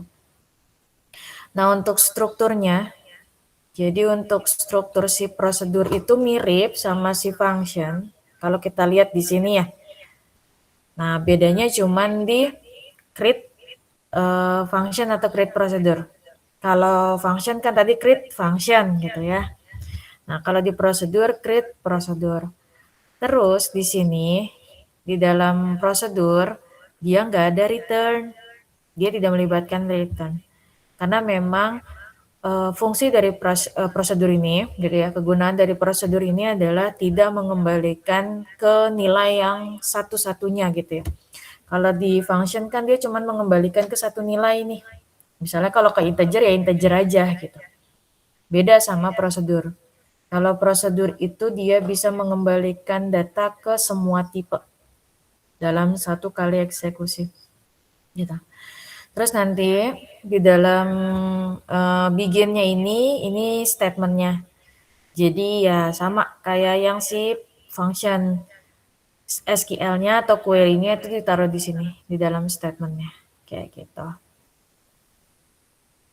Nah, untuk strukturnya, jadi untuk struktur si prosedur itu mirip sama si function. Kalau kita lihat di sini ya. Nah, bedanya cuman di create function atau create prosedur. Kalau function kan tadi create function gitu ya. Nah, kalau di prosedur create prosedur. Terus di sini di dalam prosedur dia nggak ada return. Dia tidak melibatkan return. Karena memang fungsi dari prosedur ini gitu ya, kegunaan dari prosedur ini adalah tidak mengembalikan ke nilai yang satu-satunya gitu ya. Kalau di function kan dia cuma mengembalikan ke satu nilai nih. Misalnya kalau ke integer ya integer aja gitu. Beda sama prosedur. Kalau prosedur itu dia bisa mengembalikan data ke semua tipe dalam satu kali eksekusi. Gitu. Terus nanti di dalam beginnya ini statementnya. Jadi ya sama kayak yang si function SQL-nya atau query-nya itu ditaruh di sini di dalam statementnya kayak gitu.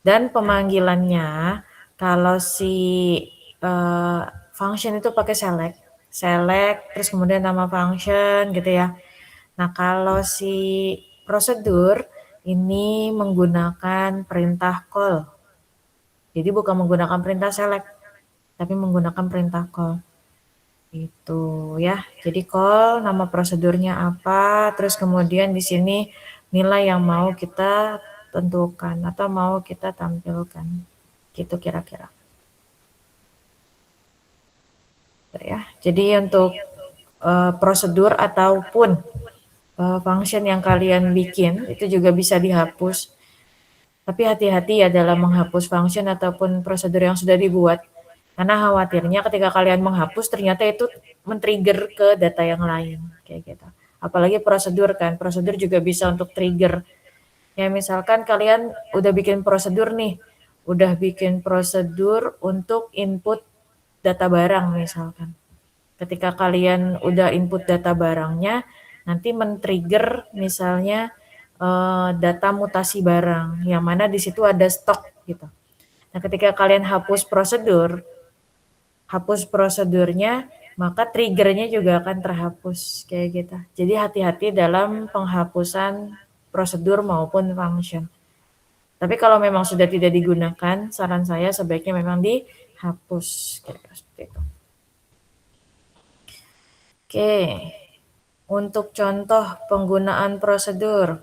Dan pemanggilannya kalau si function itu pakai select terus kemudian nama function gitu ya. Nah, kalau si prosedur ini menggunakan perintah call. Jadi bukan menggunakan perintah select, tapi menggunakan perintah call. Itu ya. Jadi call nama prosedurnya apa, terus kemudian di sini nilai yang mau kita tentukan atau mau kita tampilkan. Gitu kira-kira. Ya. Jadi untuk prosedur ataupun function yang kalian bikin itu juga bisa dihapus. Tapi hati-hati ya dalam menghapus function ataupun prosedur yang sudah dibuat. Karena khawatirnya ketika kalian menghapus ternyata itu men-trigger ke data yang lain kayak gitu. Apalagi prosedur kan, prosedur juga bisa untuk trigger. Ya misalkan kalian udah bikin prosedur nih, udah bikin prosedur untuk input data barang misalkan. Ketika kalian udah input data barangnya, nanti men-trigger misalnya data mutasi barang, yang mana di situ ada stok gitu. Nah, ketika kalian hapus prosedurnya, maka triggernya juga akan terhapus kayak gitu. Jadi hati-hati dalam penghapusan prosedur maupun function. Tapi kalau memang sudah tidak digunakan, saran saya sebaiknya memang dihapus kayak seperti itu. Oke, untuk contoh penggunaan prosedur.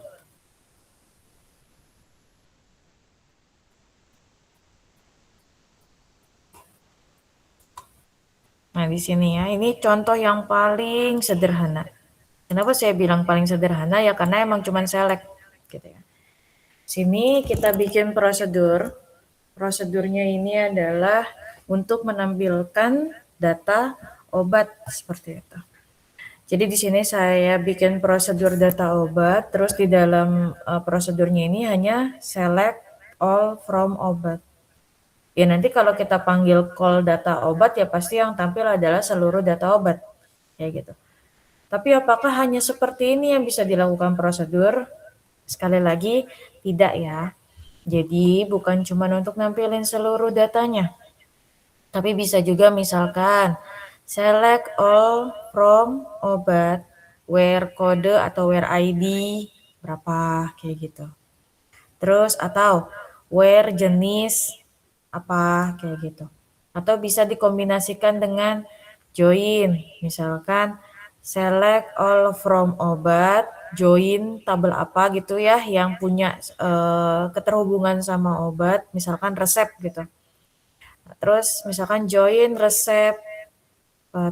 di sini ya. Ini contoh yang paling sederhana. Kenapa saya bilang paling sederhana? Ya karena emang cuman select gitu ya. Sini kita bikin prosedur. Prosedurnya ini adalah untuk menampilkan data obat seperti itu. Jadi di sini saya bikin prosedur data obat, terus di dalam prosedurnya ini hanya select all from obat. Ya nanti kalau kita panggil call data obat ya pasti yang tampil adalah seluruh data obat. Ya gitu. Tapi apakah hanya seperti ini yang bisa dilakukan prosedur? Sekali lagi tidak ya. Jadi bukan cuma untuk nampilin seluruh datanya. Tapi bisa juga misalkan select all from obat where kode atau where ID berapa kayak gitu. Terus atau where jenis apa kayak gitu. Atau bisa dikombinasikan dengan join. Misalkan select all from obat, join tabel apa gitu ya yang punya keterhubungan sama obat, misalkan resep gitu. Terus misalkan join resep,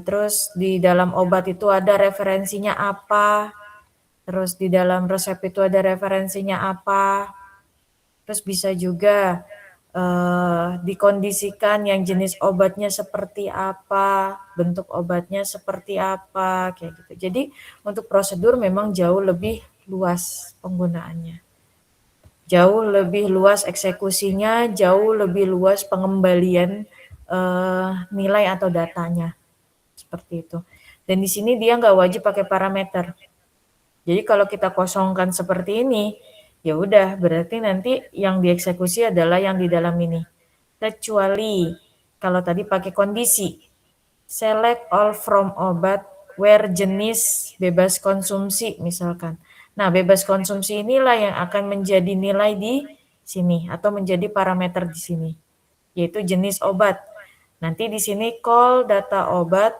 terus di dalam obat itu ada referensinya apa, terus di dalam resep itu ada referensinya apa, terus bisa juga dikondisikan yang jenis obatnya seperti apa, bentuk obatnya seperti apa, kayak gitu. Jadi untuk prosedur memang jauh lebih luas penggunaannya. Jauh lebih luas eksekusinya, jauh lebih luas pengembalian nilai atau datanya. Seperti itu. Dan di sini dia nggak wajib pakai parameter. Jadi kalau kita kosongkan seperti ini, ya udah berarti nanti yang dieksekusi adalah yang di dalam ini. Kecuali kalau tadi pakai kondisi, select all from obat where jenis bebas konsumsi misalkan. Nah, bebas konsumsi inilah yang akan menjadi nilai di sini atau menjadi parameter di sini, yaitu jenis obat. Nanti di sini call data obat,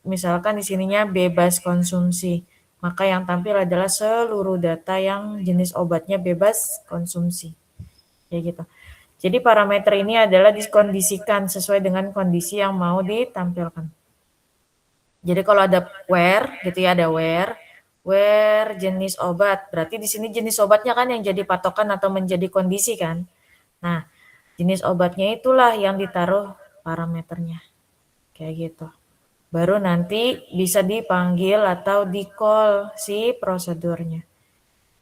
misalkan di sininya bebas konsumsi. Maka yang tampil adalah seluruh data yang jenis obatnya bebas konsumsi. Ya gitu. Jadi parameter ini adalah dikondisikan sesuai dengan kondisi yang mau ditampilkan. Jadi kalau ada where gitu ya, ada where jenis obat. Berarti di sini jenis obatnya kan yang jadi patokan atau menjadi kondisi kan. Nah, jenis obatnya itulah yang ditaruh parameternya. Kayak gitu. Baru nanti bisa dipanggil atau di-call si prosedurnya.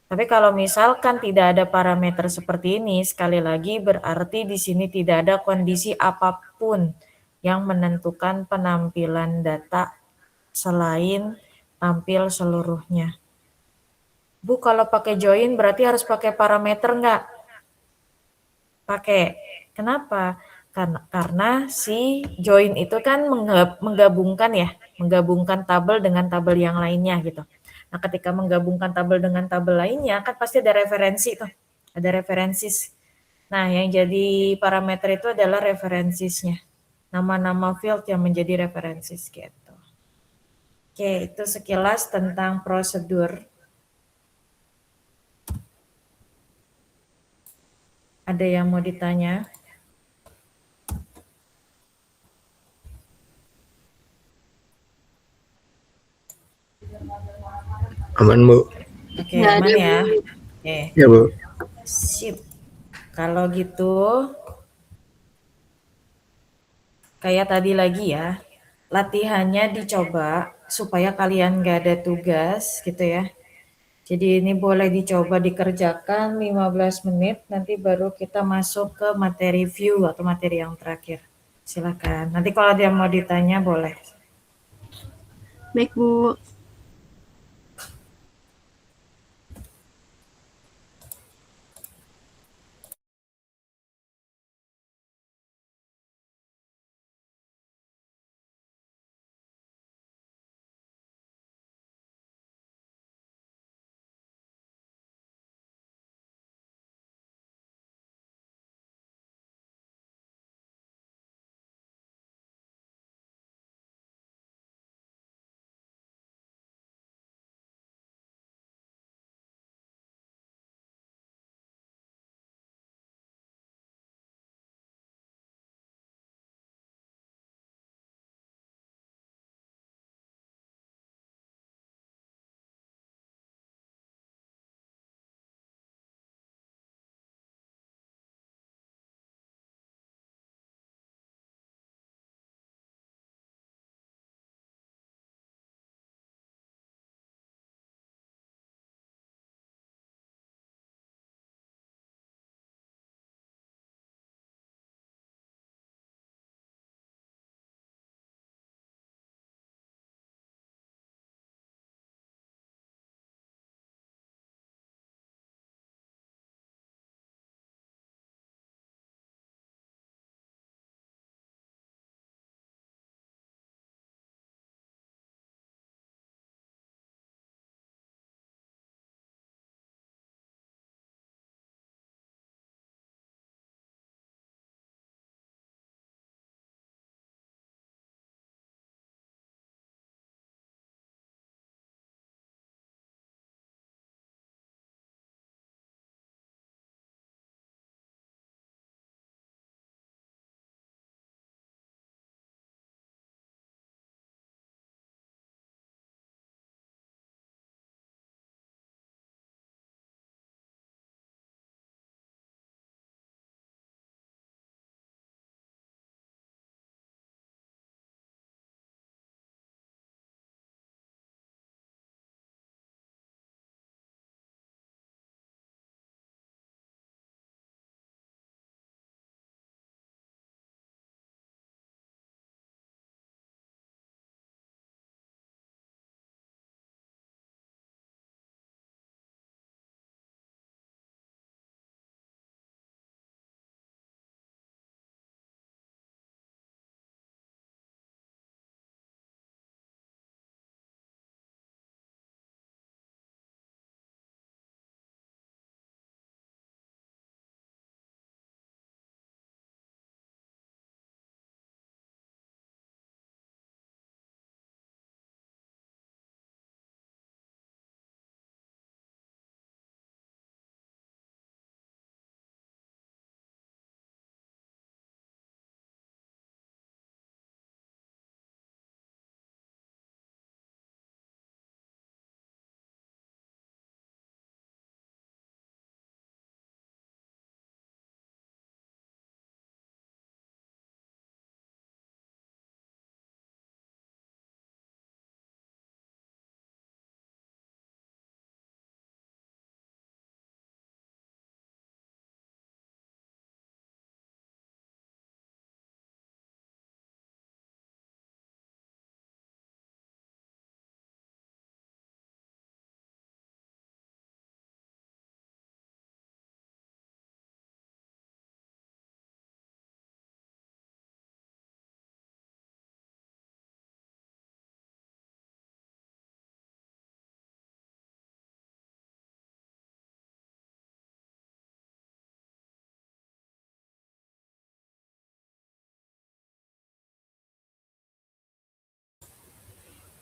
Tapi kalau misalkan tidak ada parameter seperti ini, sekali lagi berarti di sini tidak ada kondisi apapun yang menentukan penampilan data selain tampil seluruhnya. Bu, kalau pakai join berarti harus pakai parameter nggak? Pakai. Kenapa? Karena si join itu kan menggabungkan ya, menggabungkan tabel dengan tabel yang lainnya gitu. Nah, ketika menggabungkan tabel dengan tabel lainnya kan pasti ada referensi tuh, ada referensis. Nah, yang jadi parameter itu adalah referensisnya, nama-nama field yang menjadi referensis gitu. Oke, itu sekilas tentang prosedur. Ada yang mau ditanya?
Aman, Bu.
Oke,
Nggak
aman
ada,
ya.
Bu.
Oke,
Ya, Bu.
sip. Kalau gitu, kayak tadi lagi ya, latihannya dicoba supaya kalian gak ada tugas gitu ya. Jadi ini boleh dicoba dikerjakan 15 menit, nanti baru kita masuk ke materi view atau materi yang terakhir. Silakan. Nanti kalau ada yang mau ditanya boleh.
Baik, Bu.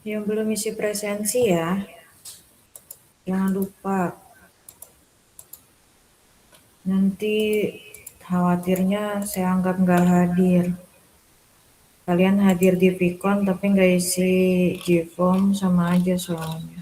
Yang belum isi presensi ya, jangan lupa. Nanti khawatirnya saya anggap nggak hadir. Kalian hadir di Vicon tapi nggak isi G-form, sama aja soalnya.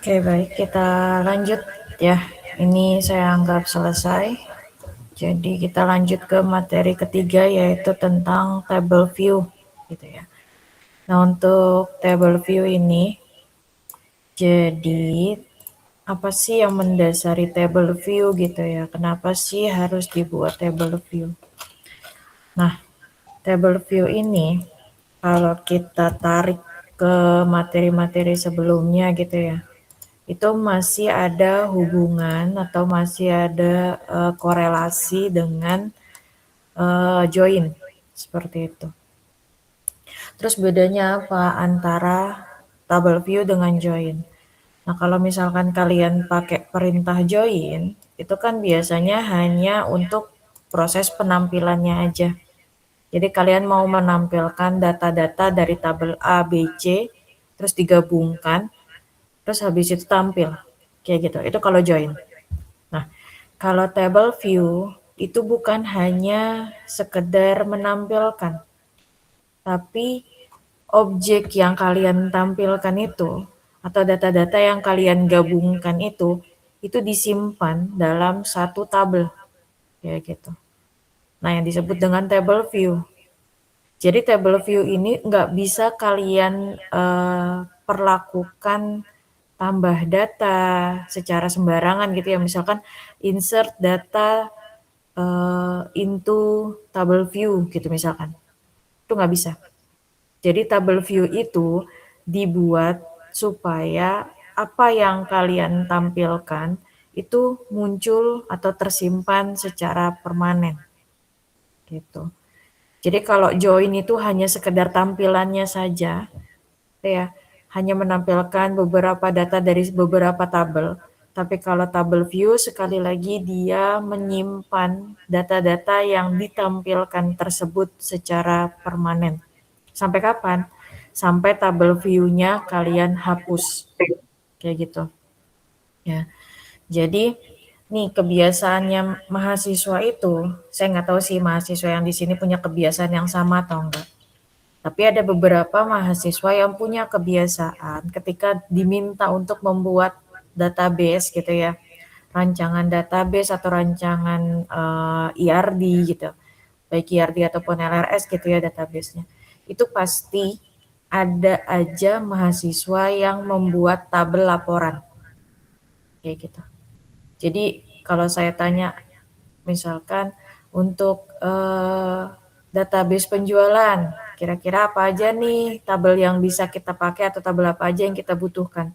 Oke, baik, kita lanjut ya. Ini saya anggap selesai. Jadi kita lanjut ke materi ketiga, yaitu tentang table view gitu ya. Nah, untuk table view ini, jadi apa sih yang mendasari table view gitu ya? Kenapa sih harus dibuat table view? Nah, table view ini kalau kita tarik ke materi-materi sebelumnya gitu ya, itu masih ada hubungan atau masih ada korelasi dengan join seperti itu. Terus bedanya apa antara table view dengan join? Nah, kalau misalkan kalian pakai perintah join, itu kan biasanya hanya untuk proses penampilannya aja. Jadi kalian mau menampilkan data-data dari tabel A, B, C, terus digabungkan, terus habis itu tampil. Kayak gitu, itu kalau join. Nah, kalau table view, itu bukan hanya sekedar menampilkan, tapi objek yang kalian tampilkan itu, atau data-data yang kalian gabungkan itu disimpan dalam satu tabel, kayak gitu. Nah, yang disebut dengan table view. Jadi table view ini nggak bisa kalian perlakukan tambah data secara sembarangan gitu ya. Misalkan insert data into table view gitu misalkan. Itu nggak bisa. Jadi table view itu dibuat supaya apa yang kalian tampilkan itu muncul atau tersimpan secara permanen. Gitu. Jadi kalau join itu hanya sekedar tampilannya saja, ya, hanya menampilkan beberapa data dari beberapa tabel. Tapi kalau tabel view sekali lagi dia menyimpan data-data yang ditampilkan tersebut secara permanen. Sampai kapan? Sampai tabel view-nya kalian hapus. Kayak gitu. Ya. Jadi nih kebiasaannya mahasiswa itu, saya nggak tahu sih mahasiswa yang di sini punya kebiasaan yang sama atau enggak. Tapi ada beberapa mahasiswa yang punya kebiasaan ketika diminta untuk membuat database gitu ya, rancangan database atau rancangan IRD gitu, baik IRD ataupun LRS gitu ya database-nya. Itu pasti ada aja mahasiswa yang membuat tabel laporan, kayak gitu. Jadi kalau saya tanya, misalkan untuk database penjualan, kira-kira apa aja nih tabel yang bisa kita pakai atau tabel apa aja yang kita butuhkan.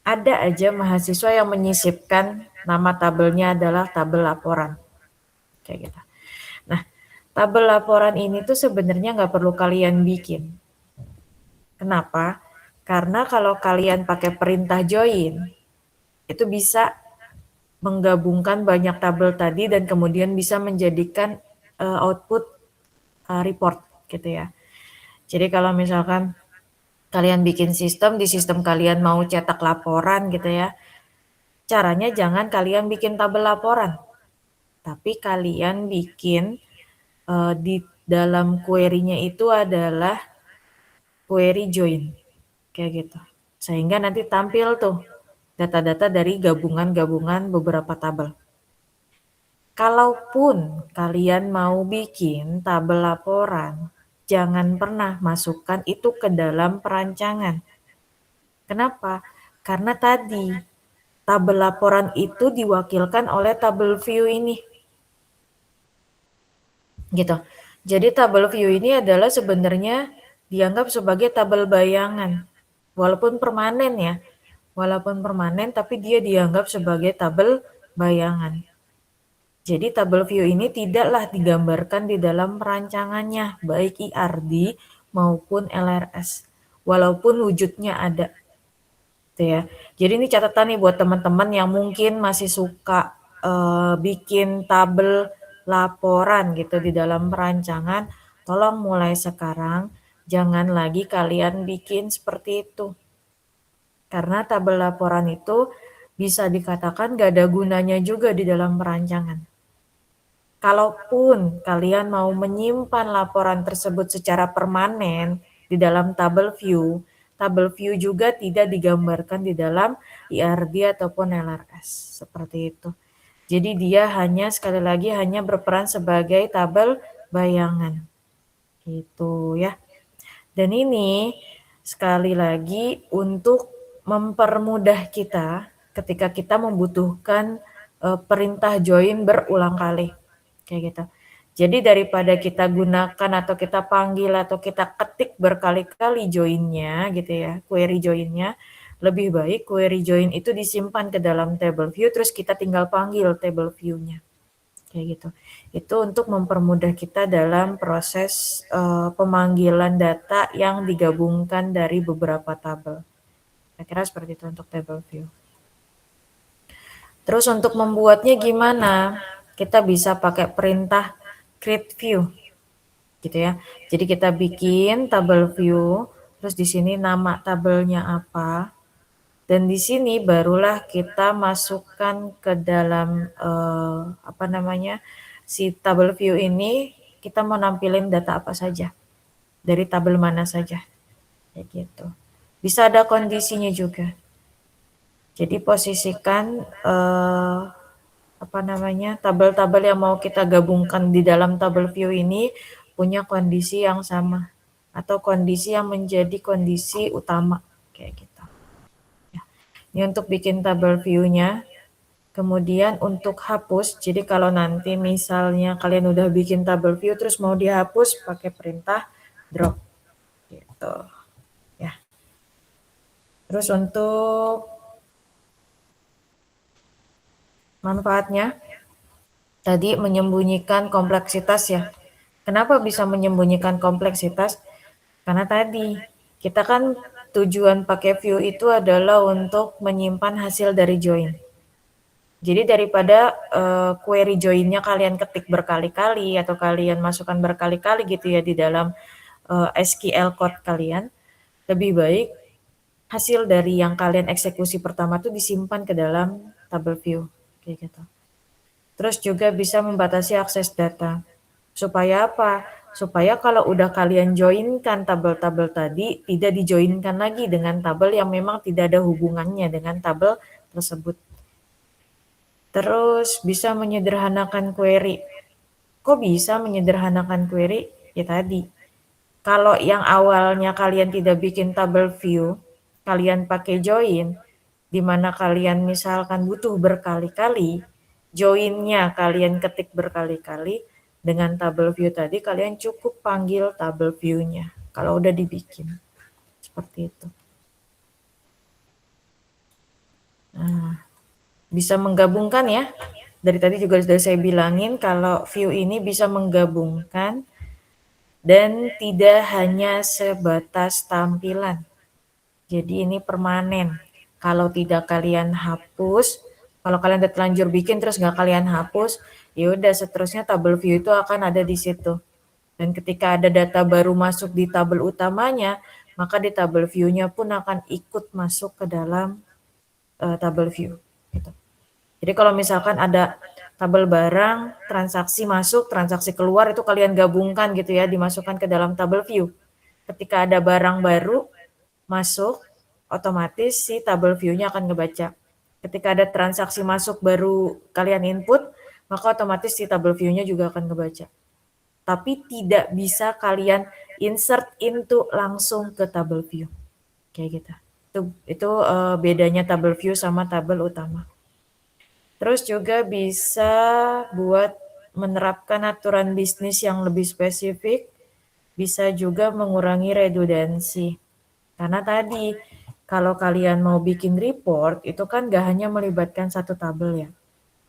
Ada aja mahasiswa yang menyisipkan nama tabelnya adalah tabel laporan. Kayak gitu. Nah, tabel laporan ini tuh sebenarnya nggak perlu kalian bikin. Kenapa? Karena kalau kalian pakai perintah join, itu bisa menggabungkan banyak tabel tadi dan kemudian bisa menjadikan output report gitu ya. Jadi kalau misalkan kalian bikin sistem, di sistem kalian mau cetak laporan gitu ya, caranya jangan kalian bikin tabel laporan, tapi kalian bikin di dalam query-nya itu adalah query join, kayak gitu. Sehingga nanti tampil tuh data-data dari gabungan-gabungan beberapa tabel. Kalaupun kalian mau bikin tabel laporan, jangan pernah masukkan itu ke dalam perancangan. Kenapa? Karena tadi tabel laporan itu diwakilkan oleh tabel view ini. Gitu. Jadi tabel view ini adalah sebenarnya dianggap sebagai tabel bayangan. Walaupun permanen ya. Walaupun permanen tapi dia dianggap sebagai tabel bayangan. Jadi tabel view ini tidaklah digambarkan di dalam perancangannya, baik IRD maupun LRS, walaupun wujudnya ada. Gitu ya. Jadi ini catatan nih buat teman-teman yang mungkin masih suka bikin tabel laporan gitu di dalam perancangan, tolong mulai sekarang jangan lagi kalian bikin seperti itu. Karena tabel laporan itu bisa dikatakan gak ada gunanya juga di dalam perancangan. Kalaupun kalian mau menyimpan laporan tersebut secara permanen di dalam tabel view, table view juga tidak digambarkan di dalam IRD ataupun LRS, seperti itu. Jadi dia hanya sekali lagi hanya berperan sebagai tabel bayangan, gitu ya. Dan ini sekali lagi untuk mempermudah kita ketika kita membutuhkan perintah join berulang kali, kayak gitu. Jadi daripada kita gunakan atau kita panggil atau kita ketik berkali-kali join-nya gitu ya, query join-nya, lebih baik query join itu disimpan ke dalam table view terus kita tinggal panggil table view-nya. Kayak gitu. Itu untuk mempermudah kita dalam proses pemanggilan data yang digabungkan dari beberapa tabel. Kira-kira seperti itu untuk table view. Terus untuk membuatnya gimana? Kita bisa pakai perintah create view. Gitu ya. Jadi kita bikin tabel view, terus di sini nama tabelnya apa? Dan di sini barulah kita masukkan ke dalam si tabel view ini kita mau nampilin data apa saja dari tabel mana saja, kayak gitu. Bisa ada kondisinya juga. Jadi posisikan tabel-tabel yang mau kita gabungkan di dalam tabel view ini punya kondisi yang sama atau kondisi yang menjadi kondisi utama, kayak gitu. Ini untuk bikin tabel view-nya. Kemudian untuk hapus, jadi kalau nanti misalnya kalian udah bikin tabel view terus mau dihapus pakai perintah drop. Gitu. Ya. Terus untuk manfaatnya, tadi menyembunyikan kompleksitas ya. Kenapa bisa menyembunyikan kompleksitas? Karena tadi kita kan tujuan pakai view itu adalah untuk menyimpan hasil dari join. Jadi daripada query join-nya kalian ketik berkali-kali atau kalian masukkan berkali-kali gitu ya di dalam SQL code kalian, lebih baik hasil dari yang kalian eksekusi pertama tuh disimpan ke dalam tabel view, kayak gitu. Terus juga bisa membatasi akses data. Supaya apa? Supaya kalau udah kalian joinkan tabel-tabel tadi, tidak dijoinkan lagi dengan tabel yang memang tidak ada hubungannya dengan tabel tersebut. Terus bisa menyederhanakan query. Kok bisa menyederhanakan query? Ya tadi. Kalau yang awalnya kalian tidak bikin tabel view, kalian pakai join, di mana kalian misalkan butuh berkali-kali, join-nya kalian ketik berkali-kali, dengan tabel view tadi kalian cukup panggil tabel view-nya kalau udah dibikin. Seperti itu. Nah, bisa menggabungkan ya. Dari tadi juga sudah saya bilangin kalau view ini bisa menggabungkan dan tidak hanya sebatas tampilan. Jadi ini permanen. Kalau tidak kalian hapus, kalau kalian udah terlanjur bikin terus nggak kalian hapus, ya udah seterusnya tabel view itu akan ada di situ. Dan ketika ada data baru masuk di tabel utamanya, maka di tabel view-nya pun akan ikut masuk ke dalam tabel view. Gitu. Jadi kalau misalkan ada tabel barang, transaksi masuk, transaksi keluar itu kalian gabungkan gitu ya, dimasukkan ke dalam tabel view. Ketika ada barang baru masuk, otomatis si tabel view-nya akan ngebaca. Ketika ada transaksi masuk baru kalian input, maka otomatis si tabel view-nya juga akan ngebaca. Tapi tidak bisa kalian insert into langsung ke tabel view. Kayak gitu. Itu bedanya tabel view sama tabel utama. Terus juga bisa buat menerapkan aturan bisnis yang lebih spesifik, bisa juga mengurangi redundansi. Karena tadi kalau kalian mau bikin report itu kan gak hanya melibatkan satu tabel ya.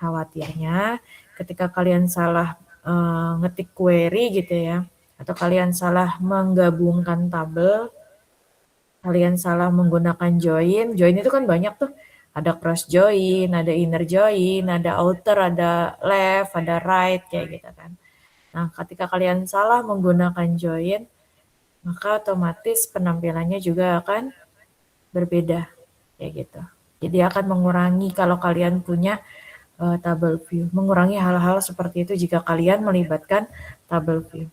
Khawatirnya ketika kalian salah ngetik query gitu ya, atau kalian salah menggabungkan tabel, kalian salah menggunakan join itu kan banyak tuh. Ada cross join, ada inner join, ada outer, ada left, ada right kayak gitu kan. Nah, ketika kalian salah menggunakan join, maka otomatis penampilannya juga akan berbeda kayak gitu. Jadi akan mengurangi kalau kalian punya tabel view, mengurangi hal-hal seperti itu jika kalian melibatkan tabel view.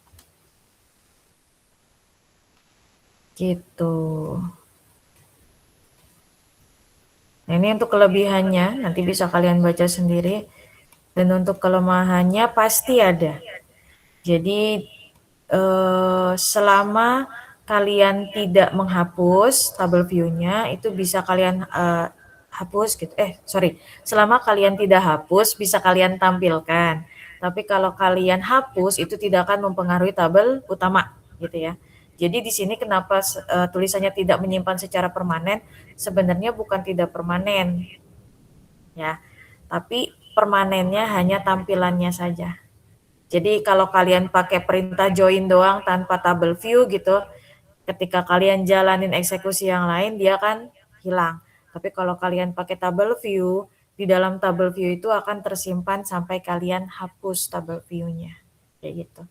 Gitu. Nah, ini untuk kelebihannya, nanti bisa kalian baca sendiri. Dan untuk kelemahannya pasti ada. Jadi selama kalian tidak menghapus tabel view-nya, itu bisa kalian hapus gitu. Selama kalian tidak hapus, bisa kalian tampilkan. Tapi kalau kalian hapus, itu tidak akan mempengaruhi tabel utama, gitu ya. Jadi di sini kenapa tulisannya tidak menyimpan secara permanen? Sebenarnya bukan tidak permanen, ya. Tapi permanennya hanya tampilannya saja. Jadi kalau kalian pakai perintah join doang tanpa tabel view gitu, ketika kalian jalanin eksekusi yang lain dia akan hilang. Tapi kalau kalian pakai tabel view, di dalam tabel view itu akan tersimpan sampai kalian hapus tabel view-nya. Kayak gitu.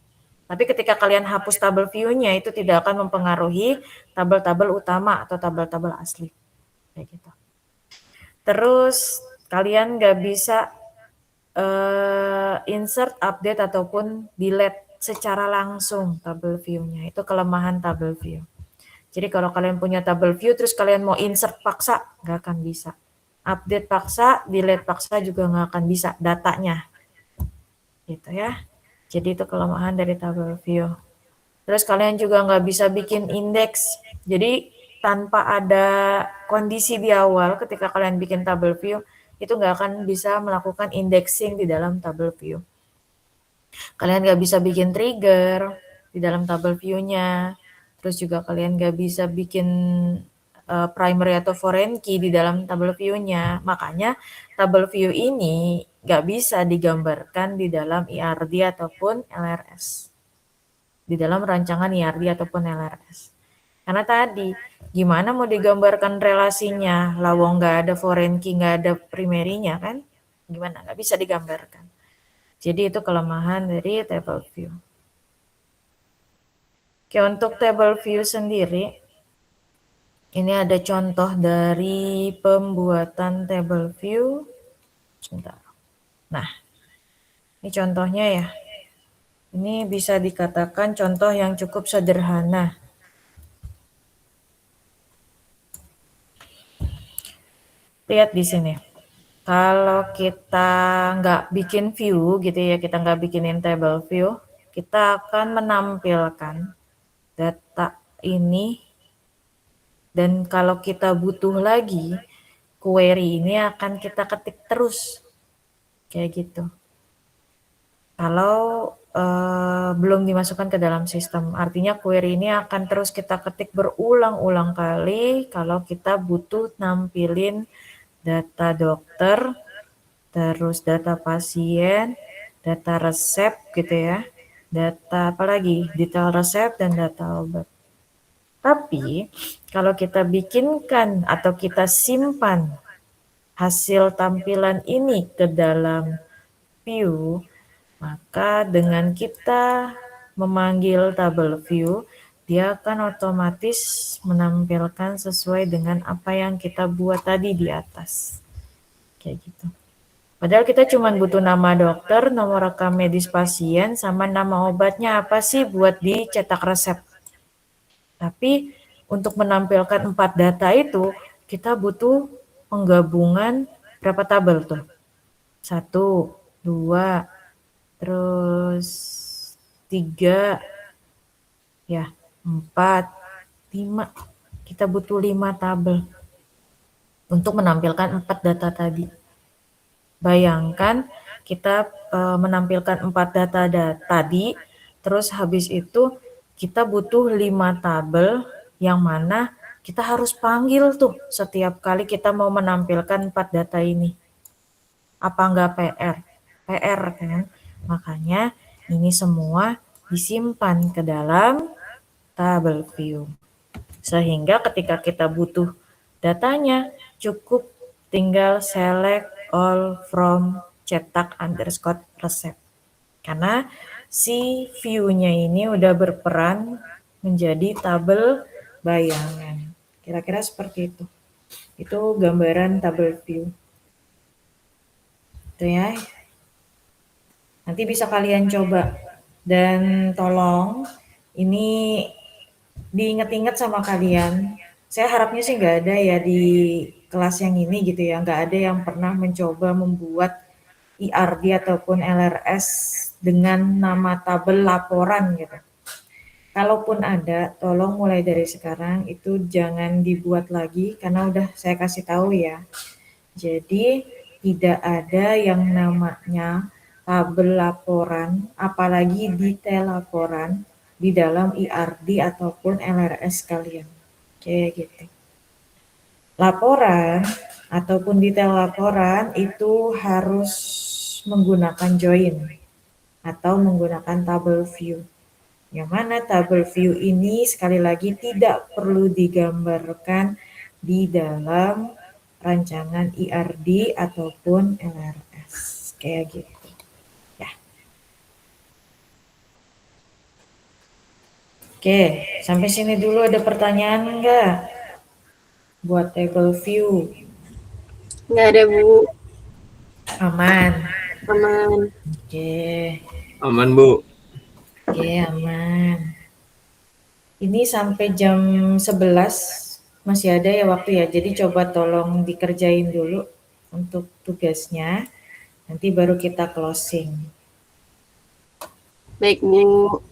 Tapi ketika kalian hapus tabel view-nya itu tidak akan mempengaruhi tabel-tabel utama atau tabel-tabel asli. Kayak gitu. Terus kalian nggak bisa insert, update, ataupun delete secara langsung tabel view-nya. Itu kelemahan tabel view. Jadi kalau kalian punya tabel view terus kalian mau insert paksa, nggak akan bisa. Update paksa, delete paksa juga nggak akan bisa datanya. Gitu ya. Jadi itu kelemahan dari tabel view. Terus kalian juga nggak bisa bikin indeks. Jadi tanpa ada kondisi di awal ketika kalian bikin tabel view, itu nggak akan bisa melakukan indexing di dalam tabel view. Kalian nggak bisa bikin trigger di dalam tabel view-nya. Terus juga kalian nggak bisa bikin primary atau foreign key di dalam tabel view-nya. Makanya tabel view ini nggak bisa digambarkan di dalam IRD ataupun LRS. Di dalam rancangan IRD ataupun LRS. Karena tadi, gimana mau digambarkan relasinya? Lawang nggak ada foreign key, nggak ada primary-nya kan? Gimana? Nggak bisa digambarkan. Jadi itu kelemahan dari table view. Oke, untuk table view sendiri, ini ada contoh dari pembuatan table view. Sebentar. Nah, ini contohnya ya. Ini bisa dikatakan contoh yang cukup sederhana. Lihat di sini. Kalau kita nggak bikin view gitu ya, kita nggak bikinin table view, kita akan menampilkan data ini. Dan kalau kita butuh lagi, query ini akan kita ketik terus. Kayak gitu. Kalau belum dimasukkan ke dalam sistem. Artinya query ini akan terus kita ketik berulang-ulang kali kalau kita butuh nampilin data dokter, terus data pasien, data resep gitu ya, data apalagi, detail resep dan data obat. Tapi kalau kita bikinkan atau kita simpan hasil tampilan ini ke dalam view, maka dengan kita memanggil tabel view, dia akan otomatis menampilkan sesuai dengan apa yang kita buat tadi di atas. Kayak gitu. Padahal kita cuma butuh nama dokter, nomor rekam medis pasien, sama nama obatnya apa sih buat dicetak resep. Tapi untuk menampilkan 4 data itu, kita butuh penggabungan berapa tabel tuh? 1, 2, terus 3, ya 4, 5. Kita butuh 5 tabel untuk menampilkan 4 data tadi. Bayangkan kita menampilkan 4 data tadi, terus habis itu kita butuh 5 tabel yang mana kita harus panggil tuh setiap kali kita mau menampilkan 4 data ini. Apa enggak PR? PR kan? Makanya ini semua disimpan ke dalam tabel view. Sehingga ketika kita butuh datanya, cukup tinggal select all from cetak underscore resep. Karena si view-nya ini udah berperan menjadi tabel bayangan. Kira-kira seperti itu. Itu gambaran tabel view. Itu ya. Nanti bisa kalian coba. Dan tolong ini diingat-ingat sama kalian. Saya harapnya sih nggak ada ya di kelas yang ini gitu ya, nggak ada yang pernah mencoba membuat IRD ataupun LRS dengan nama tabel laporan gitu. Kalaupun ada, tolong mulai dari sekarang itu jangan dibuat lagi karena udah saya kasih tahu ya. Jadi tidak ada yang namanya tabel laporan, apalagi detail laporan di dalam IRD ataupun LRS kalian. Kayak gitu. Laporan ataupun detail laporan itu harus menggunakan join atau menggunakan table view. Yang mana table view ini sekali lagi tidak perlu digambarkan di dalam rancangan IRD ataupun LRS. Kayak gitu. Ya. Oke, sampai sini dulu ada pertanyaan enggak? Buat table view.
Nggak ada, Bu.
Aman.
Aman.
Oke.
Aman, Bu.
Oke, aman. Ini sampai jam 11 masih ada ya waktu ya. Jadi coba tolong dikerjain dulu untuk tugasnya. Nanti baru kita closing.
Baik, Bu.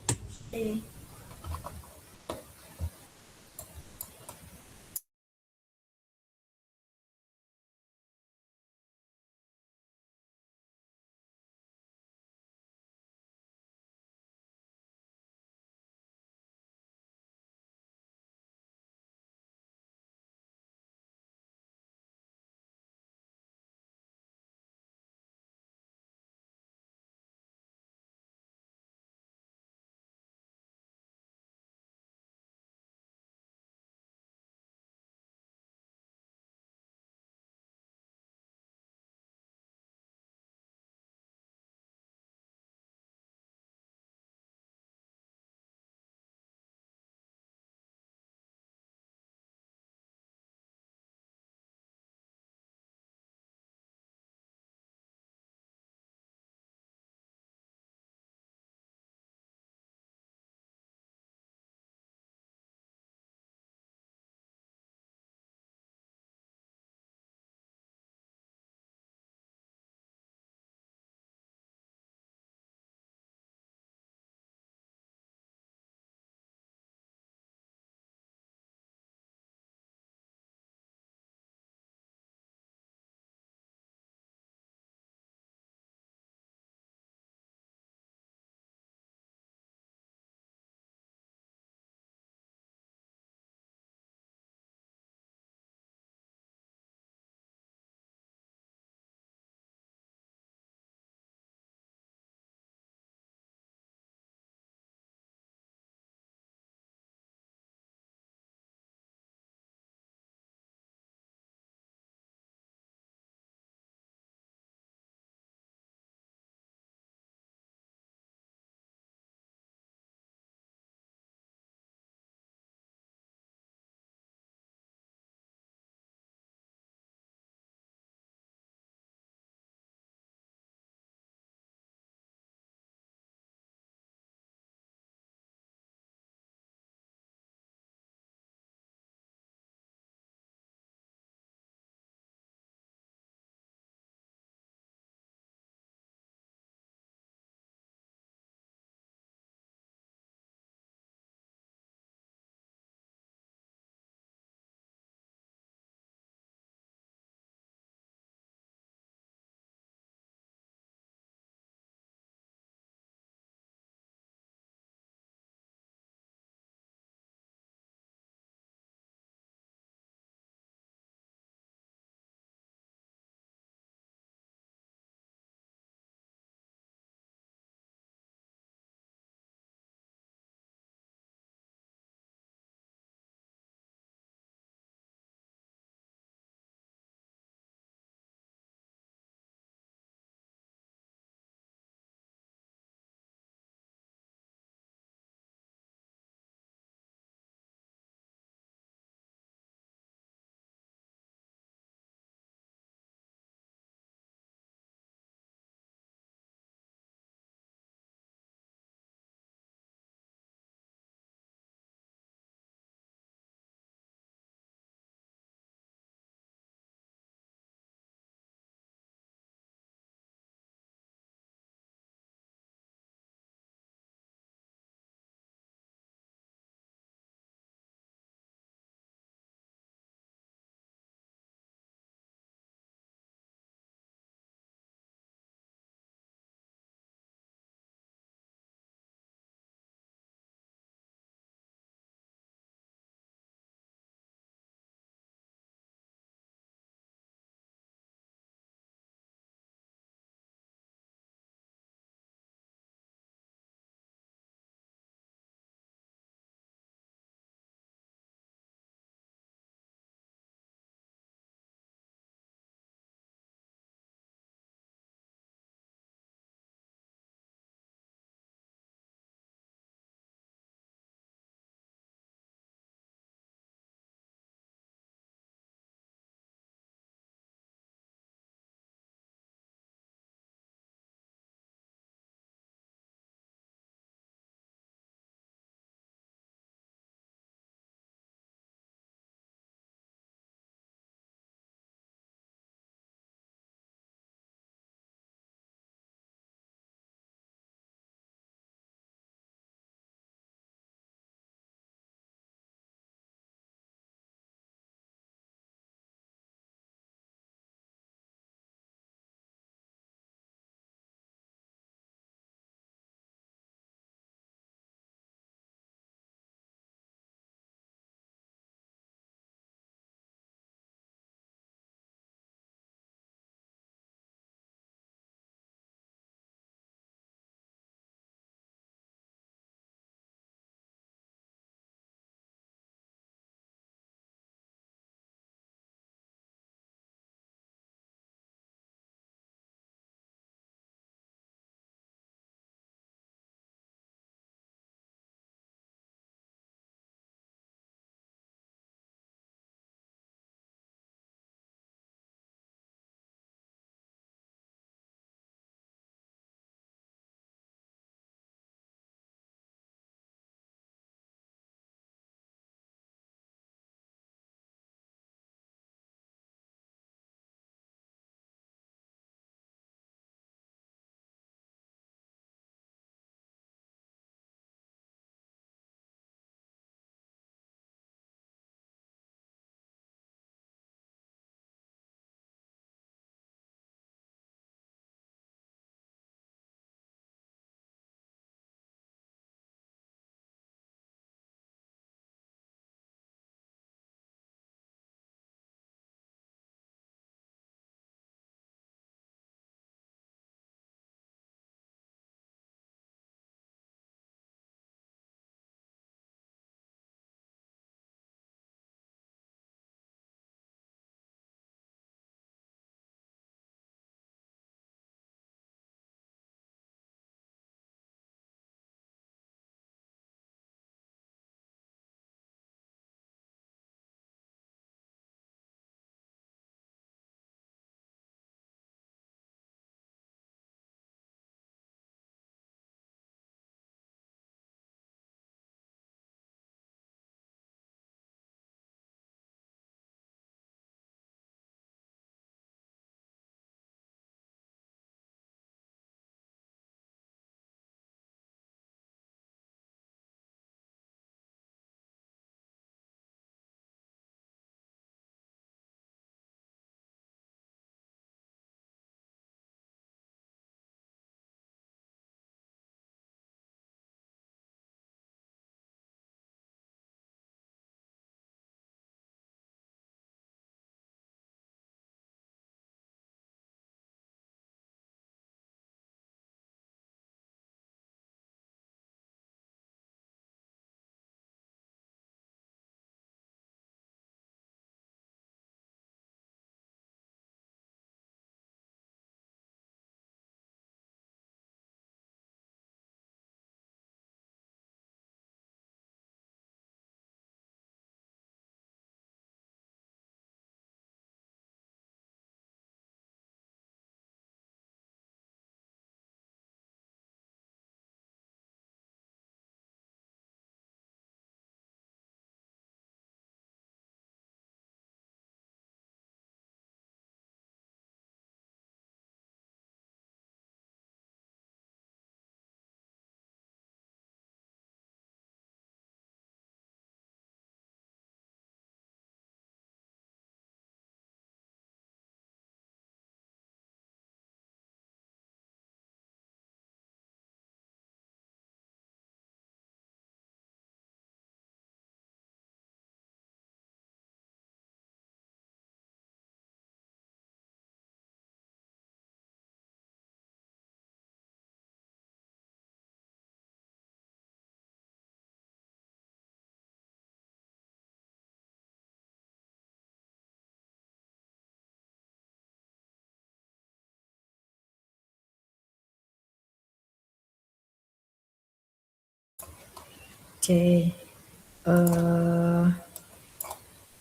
Oke,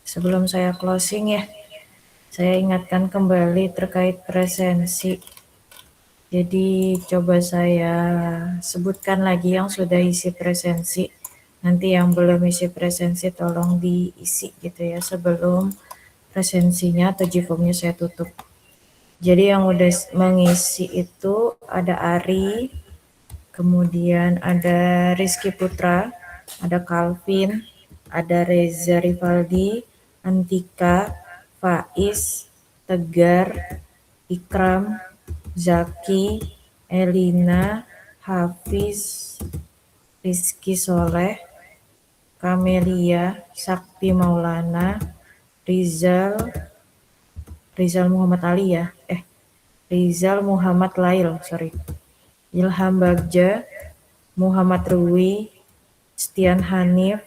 sebelum saya closing ya, saya ingatkan kembali terkait presensi. Jadi coba saya sebutkan lagi yang sudah isi presensi. Nanti yang belum isi presensi tolong diisi gitu ya sebelum presensinya atau G-form-nya saya tutup. Jadi yang udah mengisi itu ada Ari, kemudian ada Rizky Putra, ada Calvin, ada Reza Rivaldi, Antika, Faiz, Tegar, Ikram, Zaki, Elina, Hafiz, Rizky Soleh, Kamelia, Sakti Maulana, Rizal Muhammad Ali ya, Rizal Muhammad Lail, Ilham Bagja, Muhammad Rui, Stian Hanif,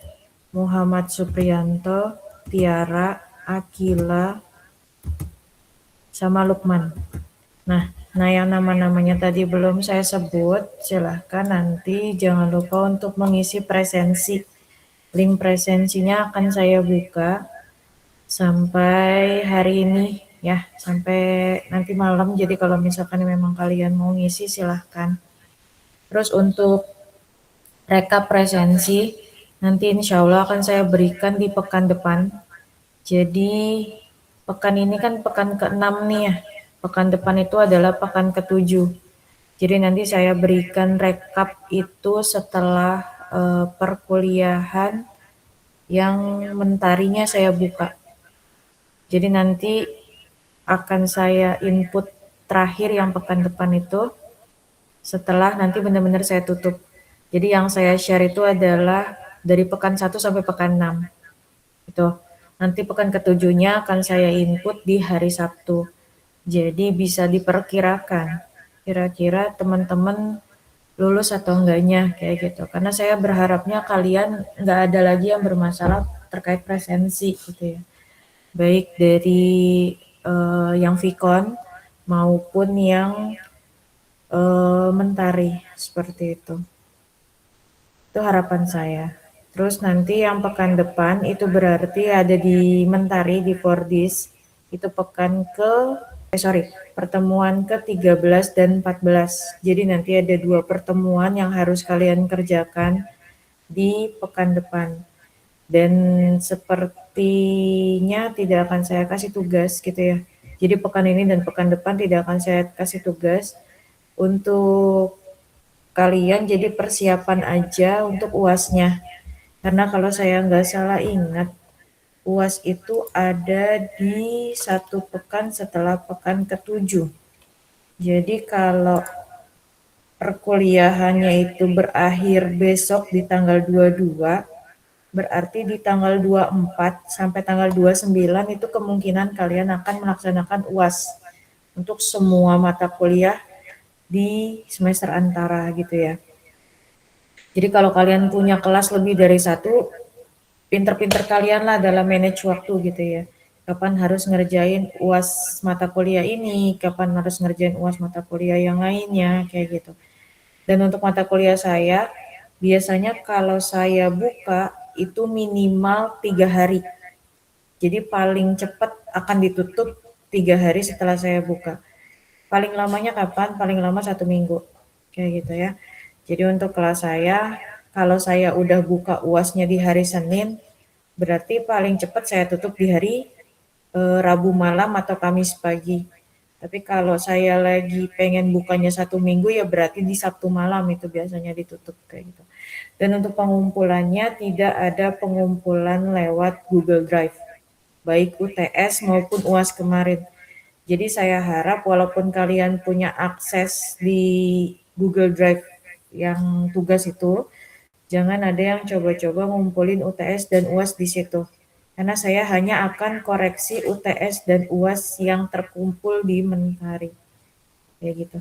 Muhammad Supriyanto, Tiara, Akila, sama Lukman. Nah yang nama-namanya tadi belum saya sebut, silahkan nanti jangan lupa untuk mengisi presensi. Link presensinya akan saya buka sampai hari ini ya, sampai nanti malam. Jadi kalau misalkan memang kalian mau ngisi silahkan. Terus untuk rekap presensi, nanti insya Allah akan saya berikan di pekan depan. Jadi pekan ini kan pekan ke-6 nih ya. Pekan depan itu adalah pekan ke-7. Jadi nanti saya berikan rekap itu setelah perkuliahan yang mentarinya saya buka. Jadi nanti akan saya input terakhir yang pekan depan itu setelah nanti benar-benar saya tutup. Jadi yang saya share itu adalah dari pekan 1 sampai pekan 6. Itu. Nanti pekan ke-7-nya akan saya input di hari Sabtu. Jadi bisa diperkirakan kira-kira teman-teman lulus atau enggaknya kayak gitu. Karena saya berharapnya kalian nggak ada lagi yang bermasalah terkait presensi gitu ya. Baik dari yang Vkon maupun yang mentari seperti itu. Itu harapan saya. Terus nanti yang pekan depan itu berarti ada di mentari di Fordis itu pertemuan ke-13 dan 14. Jadi nanti ada 2 pertemuan yang harus kalian kerjakan di pekan depan. Dan sepertinya tidak akan saya kasih tugas gitu ya. Jadi pekan ini dan pekan depan tidak akan saya kasih tugas untuk kalian, jadi persiapan aja untuk UASnya. Karena kalau saya nggak salah ingat, UAS itu ada di 1 pekan setelah pekan ke-7. Jadi kalau perkuliahannya itu berakhir besok di tanggal 22, berarti di tanggal 24 sampai tanggal 29 itu kemungkinan kalian akan melaksanakan UAS untuk semua mata kuliah di semester antara gitu ya. Jadi kalau kalian punya kelas lebih dari 1, pinter-pinter kalian lah dalam manage waktu gitu ya. Kapan harus ngerjain UAS mata kuliah ini, kapan harus ngerjain UAS mata kuliah yang lainnya, kayak gitu. Dan untuk mata kuliah saya, biasanya kalau saya buka itu minimal 3 hari. Jadi paling cepat akan ditutup 3 hari setelah saya buka. Paling lamanya kapan? Paling lama 1 minggu, kayak gitu ya. Jadi untuk kelas saya, kalau saya udah buka UASnya di hari Senin, berarti paling cepat saya tutup di hari Rabu malam atau Kamis pagi. Tapi kalau saya lagi pengen bukanya 1 minggu ya berarti di Sabtu malam itu biasanya ditutup kayak gitu. Dan untuk pengumpulannya tidak ada pengumpulan lewat Google Drive, baik UTS maupun UAS kemarin. Jadi saya harap walaupun kalian punya akses di Google Drive yang tugas itu, jangan ada yang coba-coba ngumpulin UTS dan UAS di situ. Karena saya hanya akan koreksi UTS dan UAS yang terkumpul di mentari. Kayak gitu.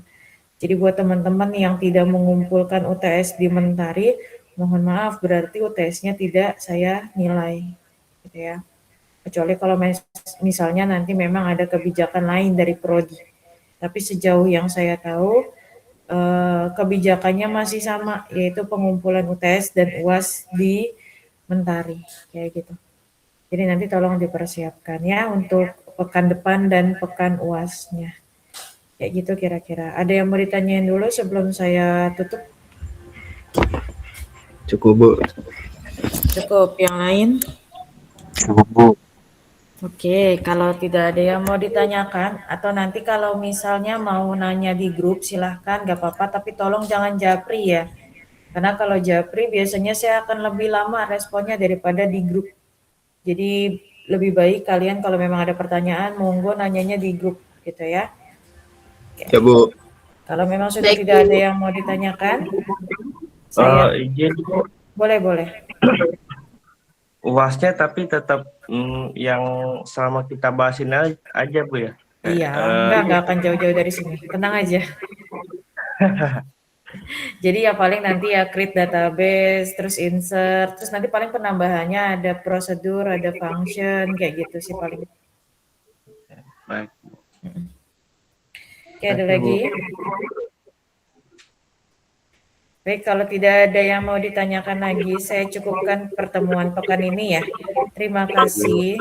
Jadi buat teman-teman yang tidak mengumpulkan UTS di mentari, mohon maaf berarti UTS-nya tidak saya nilai. Gitu ya. Kecuali kalau misalnya nanti memang ada kebijakan lain dari prodi. Tapi sejauh yang saya tahu, kebijakannya masih sama, yaitu pengumpulan UTS dan UAS di Mentari, kayak gitu. Jadi nanti tolong dipersiapkan ya untuk pekan depan dan pekan UASnya. Kayak gitu kira-kira. Ada yang mau ditanyain dulu sebelum saya tutup?
Cukup, Bu.
Cukup. Yang lain?
Cukup, Bu.
Oke, kalau tidak ada yang mau ditanyakan, atau nanti kalau misalnya mau nanya di grup, silahkan, gak apa-apa, tapi tolong jangan japri ya. Karena kalau japri biasanya saya akan lebih lama responnya daripada di grup. Jadi lebih baik kalian kalau memang ada pertanyaan, monggo nanyanya di grup gitu ya.
Ya, Bu.
Kalau memang sudah
Baik,
tidak
Bu.
ada yang mau ditanyakan, saya
Izin Bu,
boleh.
UASnya tapi tetap yang selama kita bahasin aja Bu ya.
Iya, enggak akan jauh-jauh dari sini. Tenang aja. Jadi ya paling nanti ya create database, terus insert, terus nanti paling penambahannya ada prosedur, ada function, kayak gitu sih paling.
Baik.
Oke, ada lagi? Baik, kalau tidak ada yang mau ditanyakan lagi, saya cukupkan pertemuan pekan ini ya. Terima kasih.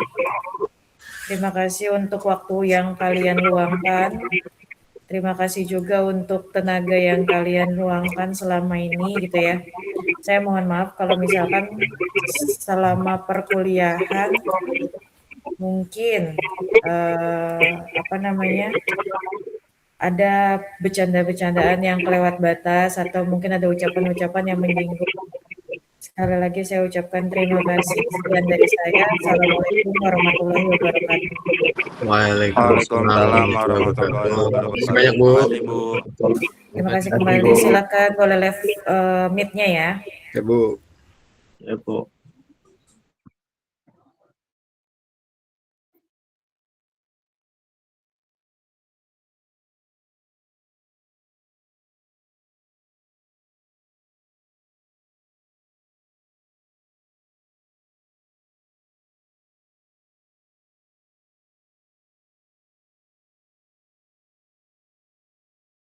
Terima kasih untuk waktu yang kalian luangkan. Terima kasih juga untuk tenaga yang kalian luangkan selama ini gitu ya. Saya mohon maaf kalau misalkan selama perkuliahan mungkin ada bercanda-bercandaan yang kelewat batas atau mungkin ada ucapan-ucapan yang menyinggung. Sekali lagi saya ucapkan terima kasih. Sekian dari saya. Assalamualaikum warahmatullahi wabarakatuh.
Waalaikumsalam warahmatullahi wabarakatuh.
Terima kasih banyak, Bu.
Terima kasih, Bu.
Terima kasih kembali. Silakan boleh live meet-nya ya.
Ya, Bu.
Ya Bu.